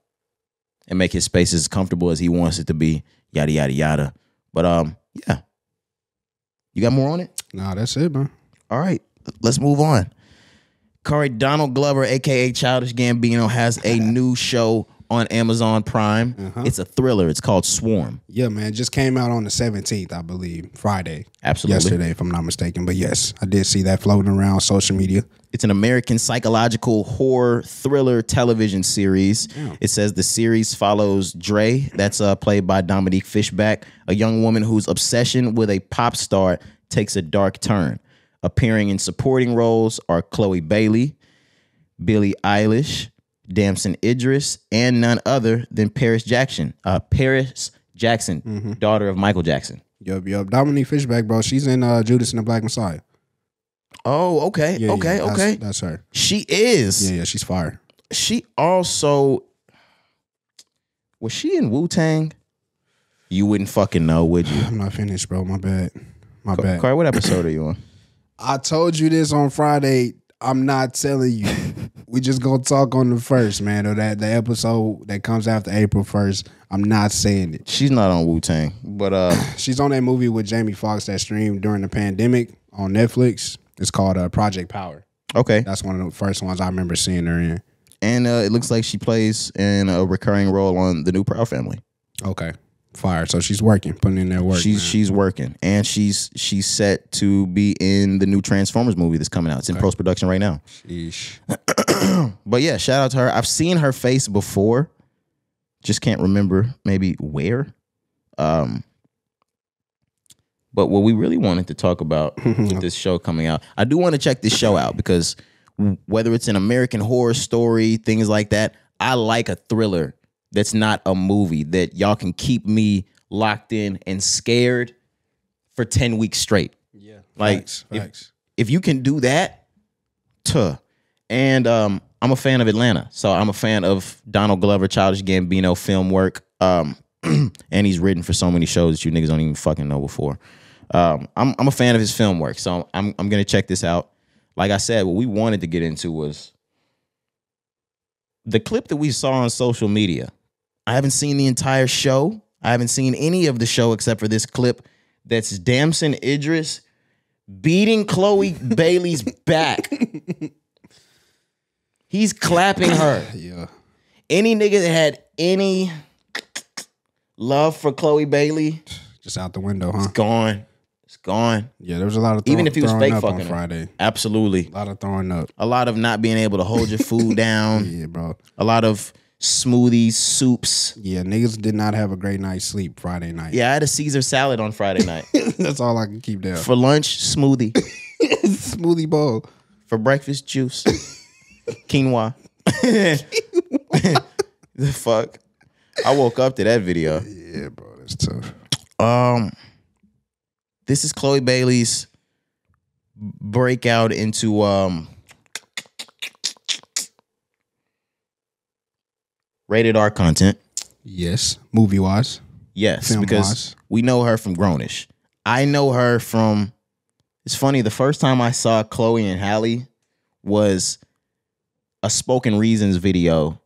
make his space as comfortable as he wants it to be. Yada, yada, yada. But yeah. You got more on it? Nah, that's it, man. All right. Let's move on. Corey, Donald Glover, a.k.a. Childish Gambino, has a new show on Amazon Prime. It's a thriller. It's called Swarm. Yeah, man. It just came out on the 17th, I believe. Friday. Absolutely. Yesterday, if I'm not mistaken. But yes, I did see that floating around social media. It's an American psychological horror thriller television series. Damn. It says the series follows Dre, that's played by Dominique Fishback, a young woman whose obsession with a pop star takes a dark turn. Appearing in supporting roles are Chloe Bailey, Billie Eilish, Damson Idris, and none other than Paris Jackson, daughter of Michael Jackson. Yup. Dominique Fishback, bro. She's in Judas and the Black Messiah. Oh, okay. Yeah, Okay. That's her. She is. Yeah, she's fire. She also, was she in Wu-Tang? You wouldn't fucking know, would you? I'm not finished, bro. My bad. Corey, what episode are you on? I told you this on Friday. I'm not telling you. We just gonna talk on the first, man, or the episode that comes after April 1st. I'm not saying it. She's not on Wu-Tang, but she's on that movie with Jamie Foxx that streamed during the pandemic on Netflix. It's called Project Power. Okay. That's one of the first ones I remember seeing her in. And it looks like she plays in a recurring role on The New Proud Family. Okay. Fire. So she's working, putting in that work. She's working. And she's set to be in the new Transformers movie that's coming out. It's in post-production right now. Sheesh. But yeah, shout out to her. I've seen her face before. Just can't remember maybe where. But what we really wanted to talk about with this show coming out, I do want to check this show out because whether it's an American horror story, things like that, I like a thriller that's not a movie that y'all can keep me locked in and scared for 10 weeks straight. Yeah. Like, facts. If you can do that, and I'm a fan of Atlanta. So I'm a fan of Donald Glover, Childish Gambino film work. And he's written for so many shows that you niggas don't even fucking know before. I'm a fan of his film work, so I'm gonna check this out. Like I said, what we wanted to get into was the clip that we saw on social media. I haven't seen the entire show. I haven't seen any of the show except for this clip that's Damson Idris beating Chloe Bailey's back. He's clapping her. Yeah. Any nigga that had any love for Chloe Bailey, just out the window, huh? It's gone. It's gone. Yeah, there was a lot of even if he was fake fucking on Friday. Absolutely. A lot of throwing up. A lot of not being able to hold your food down. Yeah, bro. A lot of smoothies, soups. Yeah, niggas did not have a great night's sleep Friday night. Yeah, I had a Caesar salad on Friday night. That's all I can keep down. For lunch, smoothie. Smoothie bowl. For breakfast, juice. Quinoa. The fuck? I woke up to that video. Yeah, bro, that's tough. This is Chloe Bailey's breakout into rated R content. Yes, movie wise. Yes, film because wise. we know her from Grownish. I know her from. It's funny. The first time I saw Chloe and Halle was a Spoken Reasons video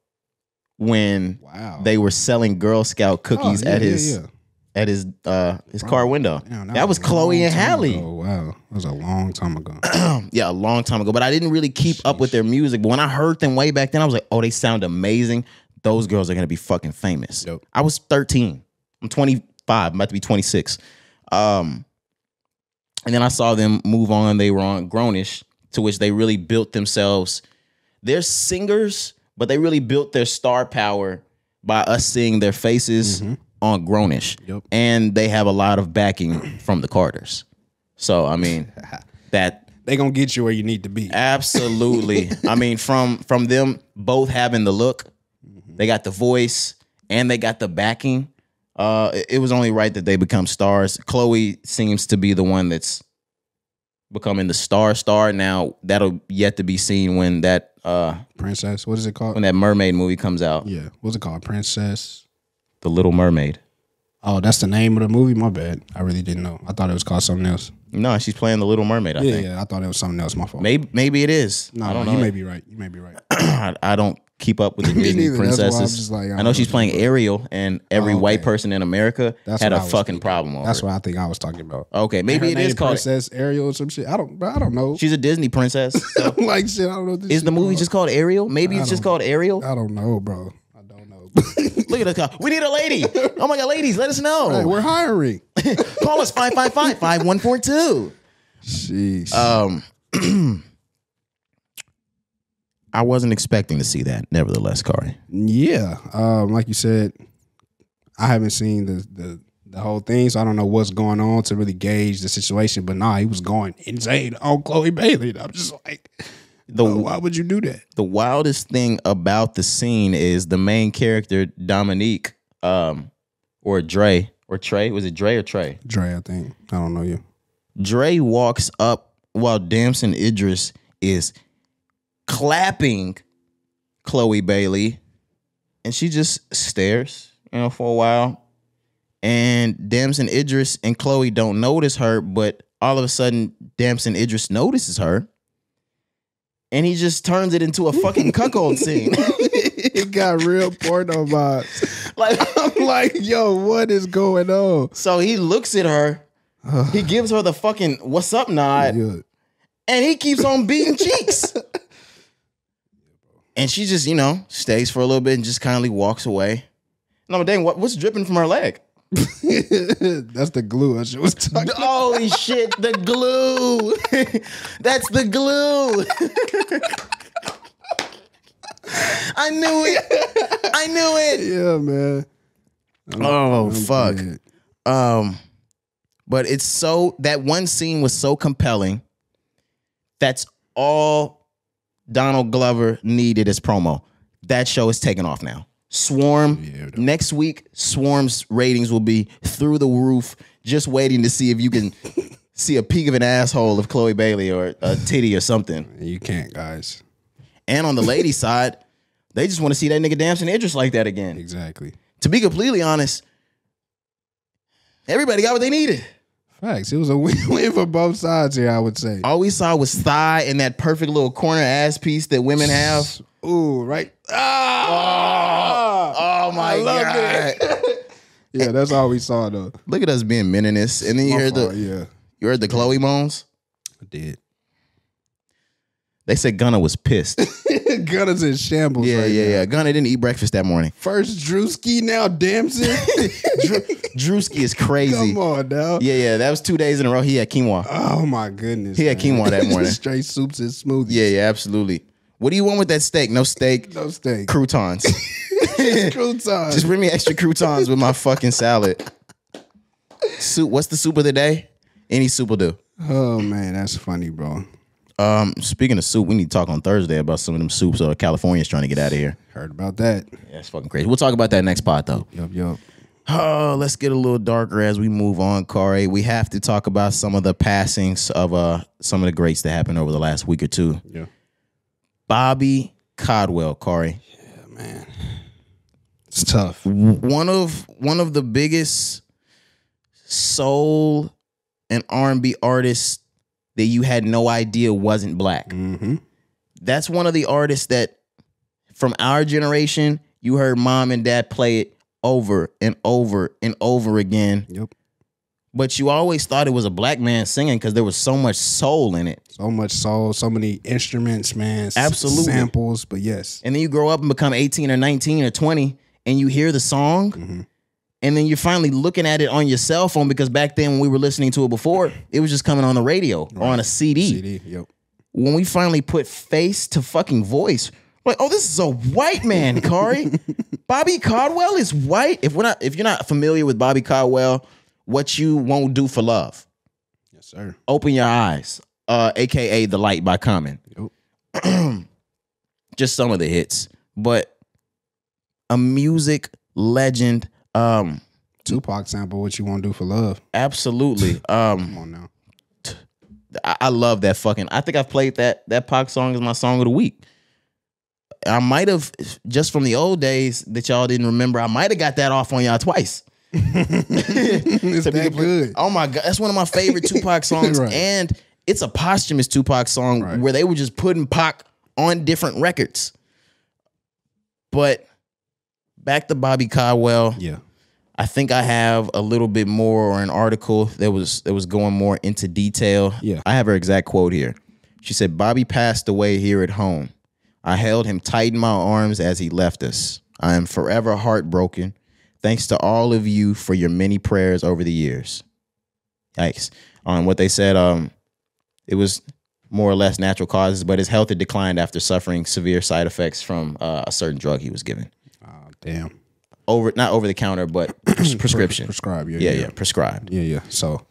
when they were selling Girl Scout cookies at his car window. Damn, that was Chloe and Halle. Oh wow, that was a long time ago. Yeah, a long time ago. But I didn't really keep up with their music. But when I heard them way back then, I was like, oh, they sound amazing. Those girls are gonna be fucking famous. Yep. I was 13. I'm 25. I'm about to be 26. And then I saw them move on. They were on Grownish, to which they really built themselves. They're singers, but they really built their star power by us seeing their faces on Grownish. Yep. And they have a lot of backing from the Carters. So, I mean, that... They gonna get you where you need to be. Absolutely. I mean, from them both having the look, they got the voice, and they got the backing. It was only right that they become stars. Chloe seems to be the one that's becoming the star. Now, that'll yet to be seen when that... Princess, what is it called? When that mermaid movie comes out. Yeah, what's it called? Princess? The Little Mermaid. Oh, that's the name of the movie? My bad. I really didn't know. I thought it was called something else. No, she's playing the Little Mermaid, I think. Yeah, I thought it was something else. My fault. Maybe it is. No, I don't know. You may be right. You may be right. I don't keep up with the Disney princesses. I know she's playing Ariel, and every white person in America had a fucking problem over That's what I think I was talking about. Okay, maybe it is called Princess Ariel or some shit. I don't know. She's a Disney princess. So. Like shit, I don't know. What this is the movie just called Ariel? Maybe it's just called Ariel. I don't know, bro. I don't know. Look at us. We need a lady. Oh my God, ladies, let us know. Right, we're hiring. Call us 555-5142. Jeez. I wasn't expecting to see that. Nevertheless, Cari. Yeah. Like you said, I haven't seen the whole thing, so I don't know what's going on to really gauge the situation. But nah, he was going insane on Chloe Bailey. And I'm just like, why would you do that? The wildest thing about the scene is the main character, Dominique, or Dre, or Trey. Was it Dre or Trey? Dre, I think. I don't know you. Dre walks up while Damson Idris is clapping Chloe Bailey, and she just stares, for a while. And Damson Idris and Chloe don't notice her, but all of a sudden, Damson Idris notices her, and he just turns it into a fucking cuckold scene. It got real porno vibes. I'm like, yo, what is going on? So he looks at her, he gives her the fucking what's up nod, and he keeps on beating cheeks. And she just, stays for a little bit and just kindly walks away. No, dang, what's dripping from her leg? That's the glue I was talking about. Holy shit, the glue. That's the glue. I knew it. Yeah, man. I'm fuck. Dead. But it's that one scene was so compelling. That's all Donald Glover needed as promo. That show is taking off now. Swarm, next week, Swarm's ratings will be through the roof, just waiting to see if you can see a peek of an asshole of Chloe Bailey or a titty or something. You can't, guys. And on the lady side, they just want to see that nigga Damson Idris like that again. Exactly. To be completely honest, Everybody got what they needed. Facts. It was a win-win for both sides here, I would say. All we saw was thigh and that perfect little corner ass piece that women have. Ooh, right. Oh my God. Yeah, that's all we saw though. Look at us being men in this. And then you heard you heard the Chloe moans? I did. They said Gunna was pissed. Gunna's in shambles. Yeah. Gunna didn't eat breakfast that morning. First Drewski, now Damson. Drewski is crazy. Come on, dog. Yeah. That was 2 days in a row. He had quinoa. Oh my goodness. He had quinoa that morning. Straight soups and smoothies. Yeah, absolutely. What do you want with that steak? No steak. No steak. Croutons. Croutons. Just bring me extra croutons with my fucking salad. Soup. What's the soup of the day? Any soup will do. Oh man, that's funny, bro. Speaking of soup, we need to talk on Thursday about some of them soups California's trying to get out of here. Heard about that. Yeah, that's fucking crazy. We'll talk about that next pod though. Yup. Oh, let's get a little darker as we move on, Cari. We have to talk about some of the passings of some of the greats that happened over the last week or two. Yeah. Bobby Caldwell, Cari. Yeah, man. It's tough. One of the biggest soul and R&B artists that you had no idea wasn't black. Mm-hmm. That's one of the artists that from our generation, you heard mom and dad play it over and over and over again. Yep. But you always thought it was a black man singing because there was so much soul in it. So much soul, so many instruments, man. Absolutely. Samples, but yes. And then you grow up and become 18 or 19 or 20 and you hear the song. Mm-hmm. And then you're finally looking at it on your cell phone because back then when we were listening to it before, it was just coming on the radio or on a CD. Yep. When we finally put face to fucking voice, like, oh, this is a white man, Cari. Bobby Caldwell is white. If you're not familiar with Bobby Caldwell, What You Won't Do for Love. Yes, sir. Open Your Eyes, aka The Light by Common. Yep. Just some of the hits, but a music legend. Tupac sample, What You Won't Do for Love. Absolutely. Come on now. I love that fucking. I think I've played that Pac song as my song of the week. I might have, just from the old days that y'all didn't remember, I might have got that off on y'all twice. It's that good. Oh my God, that's one of my favorite Tupac songs, Right. and it's a posthumous Tupac song where they were just putting Pac on different records. But back to Bobby Caldwell. Yeah. I think I have a little bit more, or an article that was going more into detail. Yeah. I have her exact quote here. She said, "Bobby passed away here at home. I held him tight in my arms as he left us. I am forever heartbroken. Thanks to all of you for your many prayers over the years." Yikes. On what they said, it was more or less natural causes, but his health had declined after suffering severe side effects from a certain drug he was given. Oh, damn. Not over the counter, but prescription. Prescribed, Yeah, prescribed. Yeah. So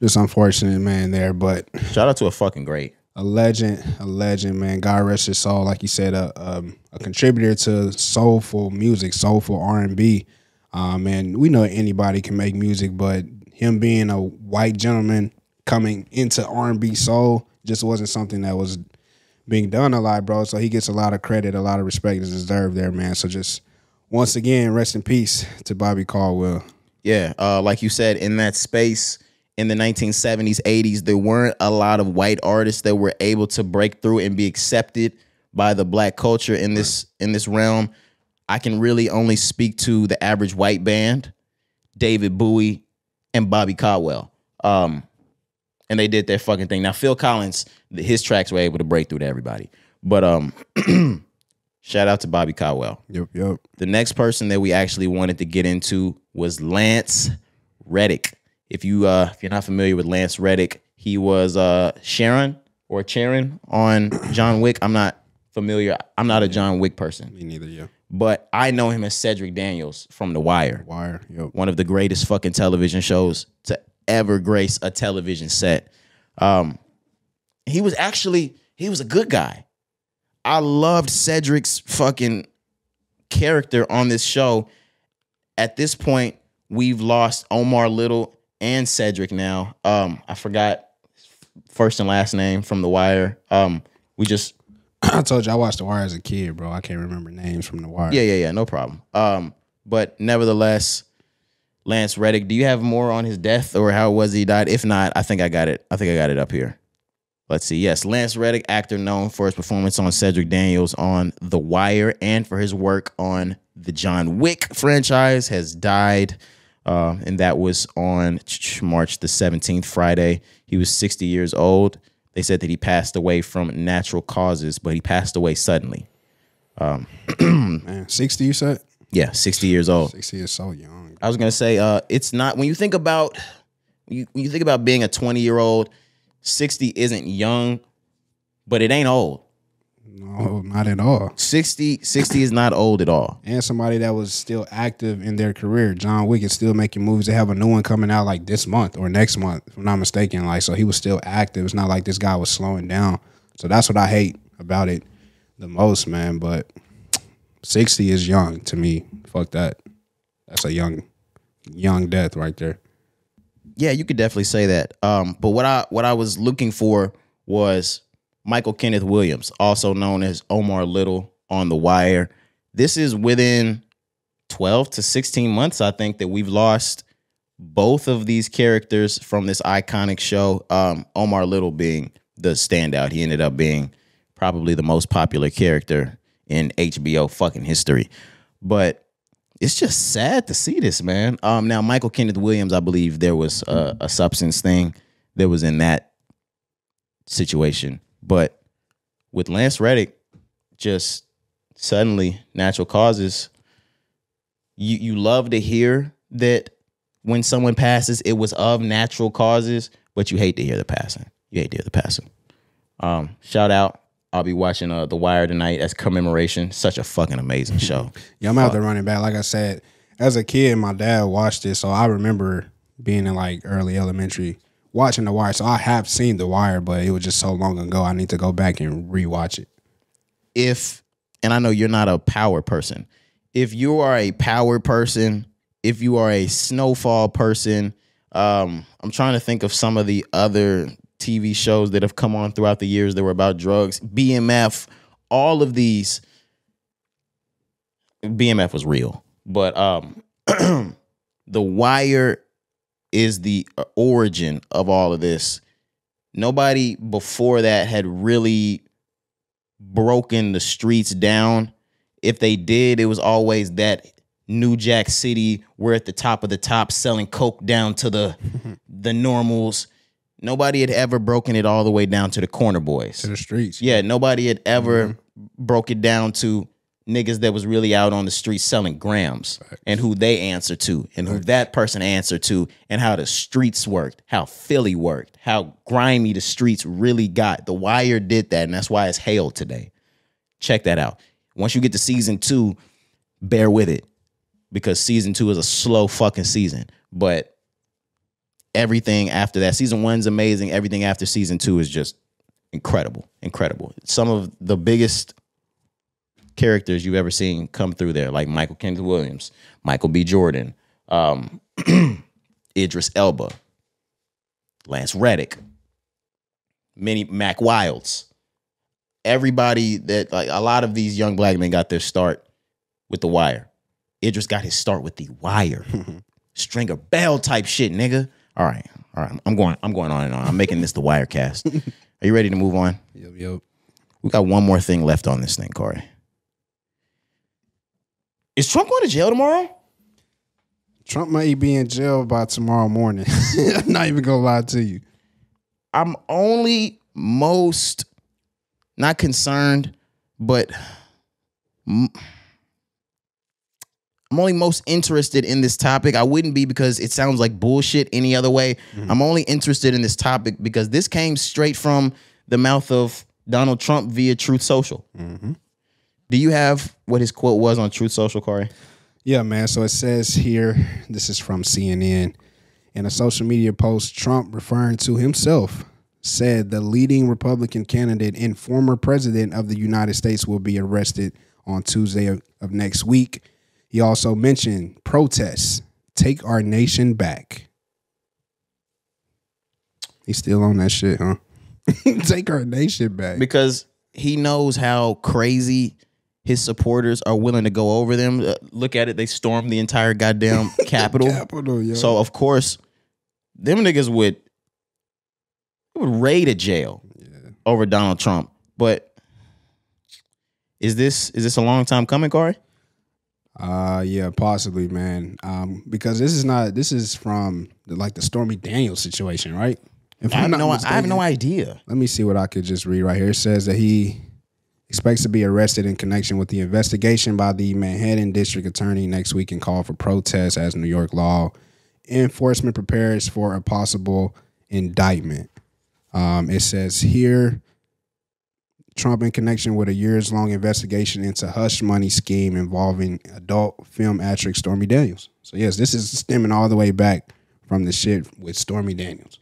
just unfortunate, man, there. But Shout out to a fucking great. a legend, man. God rest his soul. Like you said, a contributor to soulful music, soulful R&B. And we know anybody can make music, but him being a white gentleman coming into R&B soul just wasn't something that was being done a lot, bro. So he gets a lot of credit, a lot of respect is deserved there, man. So just once again, rest in peace to Bobby Caldwell. Yeah, like you said, in that space in the 1970s, 80s, there weren't a lot of white artists that were able to break through and be accepted by the black culture in this realm. I can really only speak to the average white band, David Bowie, and Bobby Caldwell. And they did their fucking thing. Now, Phil Collins, his tracks were able to break through to everybody. But shout out to Bobby Caldwell. Yep. The next person that we actually wanted to get into was Lance Reddick. If you're not familiar with Lance Reddick, he was Sharon on John Wick. I'm not familiar. I'm not a John Wick person. Me neither, yeah. But I know him as Cedric Daniels from The Wire. Yep. One of the greatest fucking television shows to ever grace a television set. He was a good guy. I loved Cedric's fucking character on this show. At this point, we've lost Omar Little and Cedric now. I forgot first and last name from The Wire. I told you I watched The Wire as a kid, bro. I can't remember names from The Wire. Yeah, no problem. But nevertheless, Lance Reddick. Do you have more on his death or how it was he died? If not, I think I got it. I think I got it up here. Let's see. Yes, Lance Reddick, actor known for his performance on Cedric Daniels on The Wire and for his work on the John Wick franchise, has died. And that was on March the 17th, Friday. He was 60 years old. They said that he passed away from natural causes, but he passed away suddenly. Man, 60 you said? Yeah, 60 years old. 60 is so young. I was gonna say, it's not when you think about when you think about being a 20-year-old, 60 isn't young, but it ain't old. No, not at all. 60 is not old at all. And somebody that was still active in their career. John Wick is still making movies. They have a new one coming out like this month or next month, if I'm not mistaken. Like, so he was still active. It's not like this guy was slowing down. So that's what I hate about it the most, man. But 60 is young to me. Fuck that. That's a young death right there. Yeah, you could definitely say that. But what I was looking for was Michael Kenneth Williams, also known as Omar Little on The Wire. This is within 12 to 16 months, I think, that we've lost both of these characters from this iconic show. Omar Little being the standout. He ended up being probably the most popular character in HBO fucking history. But it's just sad to see this, man. Now, Michael Kenneth Williams, I believe there was a substance thing that was in that situation. But with Lance Reddick, just suddenly natural causes, you love to hear that when someone passes, it was of natural causes, but you hate to hear the passing. You hate to hear the passing. Shout out. I'll be watching The Wire tonight as commemoration. Such a fucking amazing show. Yeah, I'm out there running back. Like I said, as a kid, my dad watched it, so I remember being in like early elementary watching The Wire. So I have seen The Wire, but it was just so long ago. I need to go back and rewatch it. And I know you're not a power person. If you are a power person, if you are a snowfall person, I'm trying to think of some of the other TV shows that have come on throughout the years that were about drugs. BMF, all of these. BMF was real, but The Wire is the origin of all of this. Nobody before that had really broken the streets down. If they did, it was always that New Jack City, we're at the top of the top selling coke down to the normals. Nobody had ever broken it all the way down to the corner boys. To the streets. Yeah, nobody had ever broke it down to niggas that was really out on the streets selling grams. Facts. And who they answer to and who that person answered to and how the streets worked, how Philly worked, how grimy the streets really got. The Wire did that, and that's why it's hailed today. Check that out. Once you get to season 2, bear with it because season 2 is a slow fucking season. But everything after that, season 1's amazing. Everything after season 2 is just incredible. Some of the biggest characters you've ever seen come through there, like Michael Kenneth Williams, Michael B. Jordan, Idris Elba, Lance Reddick, Mac Wilds. Everybody that, like, a lot of these young black men got their start with The Wire. Idris got his start with The Wire. Stringer Bell type shit, nigga. All right. I'm going on and on. I'm making this the Wirecast. Are you ready to move on? Yep. We got one more thing left on this thing, Corey. Is Trump going to jail tomorrow? Trump might be in jail by tomorrow morning. I'm not even gonna lie to you. I'm only most not concerned, but I'm only most interested in this topic. I wouldn't be because it sounds like bullshit any other way. Mm-hmm. I'm only interested in this topic because this came straight from the mouth of Donald Trump via Truth Social. Mm-hmm. Do you have what his quote was on Truth Social, Corey? Yeah, man. So it says here, this is from CNN. In a social media post, Trump, referring to himself, said the leading Republican candidate and former president of the United States will be arrested on Tuesday of next week. He also mentioned protests, take our nation back. He's still on that shit, huh? Take our nation back. Because he knows how crazy his supporters are willing to go over them. Look at it. They stormed the entire goddamn Capitol. Yo. So, of course, them niggas would raid a jail over Donald Trump. But is this a long time coming, Cari? Yeah, possibly, man. Because this is from the Stormy Daniels situation, right? I have no idea. Let me see what I could just read right here. It says that he expects to be arrested in connection with the investigation by the Manhattan District Attorney next week and call for protests as New York law enforcement prepares for a possible indictment. It says here, Trump in connection with a years-long investigation into hush money scheme involving adult film actress Stormy Daniels. So yes, this is stemming all the way back from the shit with Stormy Daniels.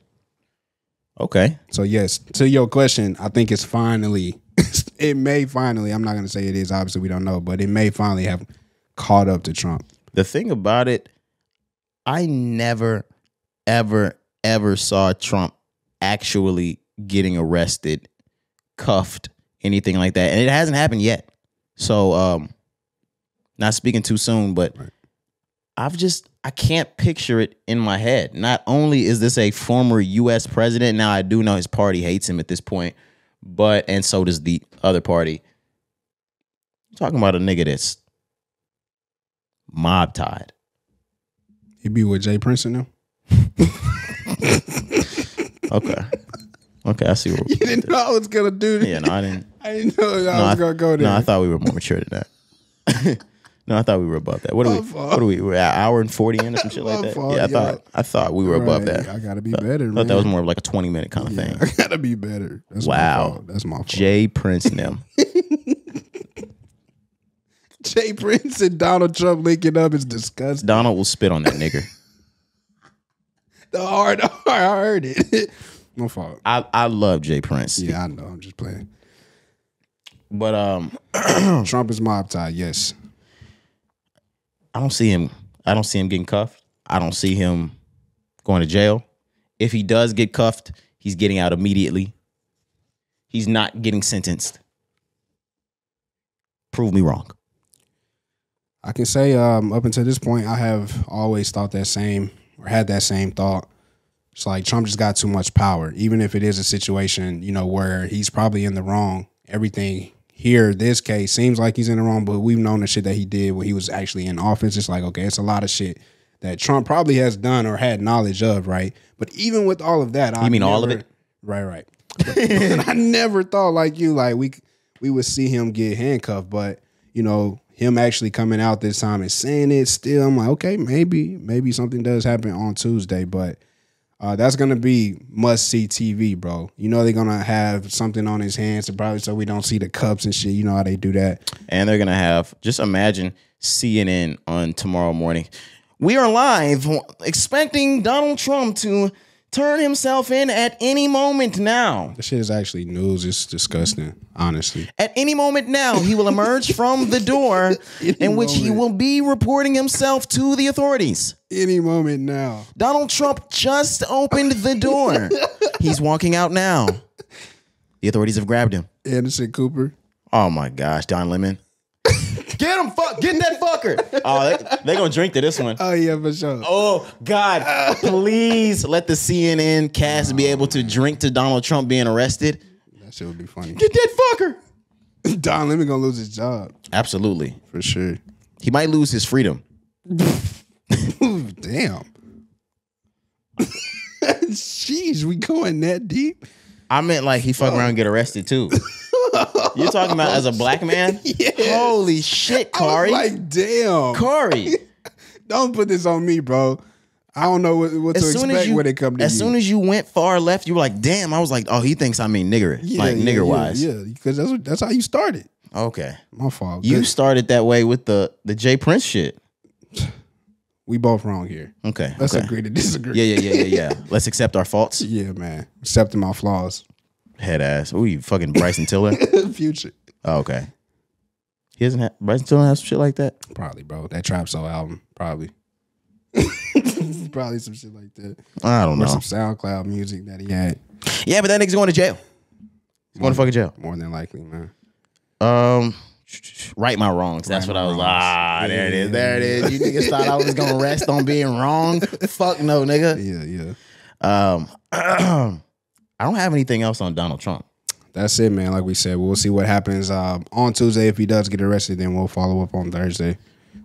Okay. So yes, to your question, I think it's finally, it may finally, I'm not going to say it is, obviously we don't know, but it may finally have caught up to Trump. The thing about it, I never, ever, ever saw Trump actually getting arrested, cuffed, anything like that. And it hasn't happened yet. So, not speaking too soon, but right. I can't picture it in my head. Not only is this a former U.S. president, now I do know his party hates him at this point, and so does the other party. I'm talking about a nigga that's mob tied. He be with Jay Prince now? Okay, I see what you didn't know I was gonna do this. Yeah, no, I didn't. I didn't know I was gonna go there. No, I thought we were more mature than that. No, I thought we were above that. What are we? We're at an hour and 40 in or some shit like that. Yeah, I thought we were above that. I gotta be better. I thought that was more of like a 20-minute kind of thing. I gotta be better. That's wow, my fault. That's my fault. Jay Prince and them. Jay Prince and Donald Trump linking up is disgusting. Donald will spit on that nigga. I heard it. My fault. I love Jay Prince. Yeah, I know. I'm just playing. But Trump is mob tied. Yes. I don't see him getting cuffed. I don't see him going to jail. If he does get cuffed, he's getting out immediately. He's not getting sentenced. Prove me wrong. I can say up until this point, I have always thought that same, or had that same thought. It's like Trump just got too much power. Even if it is a situation, where he's probably in the wrong, everything here, this case, seems like he's in the wrong, but we've known the shit that he did when he was actually in office. It's like, okay, it's a lot of shit that Trump probably has done or had knowledge of, right? But even with all of that, all of it? Right. But I never thought like you, like we would see him get handcuffed, but him actually coming out this time and saying it still, I'm like, okay, maybe something does happen on Tuesday, but that's going to be must-see TV, bro. They're going to have something on his hands probably so we don't see the cups and shit. You know how they do that. And they're going to have, just imagine CNN on tomorrow morning. We are live expecting Donald Trump to turn himself in at any moment now. This shit is actually news. It's disgusting, honestly. At any moment now, he will emerge from the door in which he will be reporting himself to the authorities. Any moment now. Donald Trump just opened the door. He's walking out now. The authorities have grabbed him. Anderson Cooper. Oh my gosh, Don Lemon. Get him, get that fucker. Oh, they gonna drink to this one. Oh yeah, for sure. Oh God, please let the CNN cast be able to drink to Donald Trump being arrested. That shit would be funny. Get that fucker. Don Lemon gonna lose his job. Absolutely, for sure. He might lose his freedom. Damn. Sheesh, we going that deep? I meant like he fuck around and get arrested too. You're talking about as a black man? Yeah. Holy shit, Cari. Like, damn. Cari. Don't put this on me, bro. I don't know what to expect when it comes to you. As soon as you went far left, you were like, damn. I was like, oh, he thinks I mean nigger. Nigger-wise. Yeah, because that's how you started. Okay. My fault. You started that way with the Jay Prince shit. We both wrong here. Okay. Let's agree to disagree. Yeah. Let's accept our faults. Yeah, man. Accepting my flaws. Head ass. Ooh, you fucking Bryson Tiller. Future. Oh, okay. He doesn't have Bryson Tiller has some shit like that? Probably, bro. That Trap Soul album. Probably. Probably some shit like that. I don't know. Or some SoundCloud music that he had. Yeah, but that nigga's going to jail. He's going to fucking jail. More than likely, man. Right Right my wrongs. That's what I was like. There it is. There it is. You niggas thought I was gonna rest on being wrong? Fuck no, nigga. Yeah. I don't have anything else on Donald Trump. That's it, man. Like we said, we'll see what happens on Tuesday. If he does get arrested, then we'll follow up on Thursday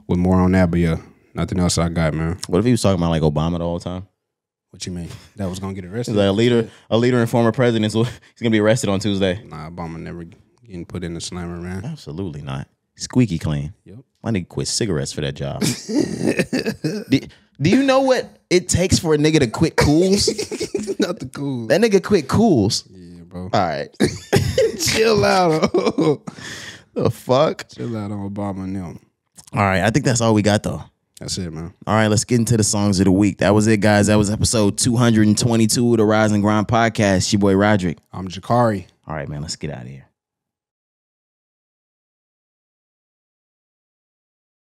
with more on that. But yeah, nothing else I got, man. What if he was talking about like Obama the whole time? What you mean? That was gonna get arrested? Like a leader and former president, so he's gonna be arrested on Tuesday. Nah, Obama never getting put in the slammer, man. Absolutely not. Squeaky clean. Yep. My nigga quit cigarettes for that job. Do you know what it takes for a nigga to quit cools? Not the cool. That nigga quit cools. Yeah, bro. All right. Chill out. The fuck? Chill out on Obama and them. All right. I think that's all we got, though. That's it, man. All right. Let's get into the songs of the week. That was it, guys. That was episode 222 of the Rise and Grind podcast. Your boy, Roderick. I'm Jakari. All right, man. Let's get out of here.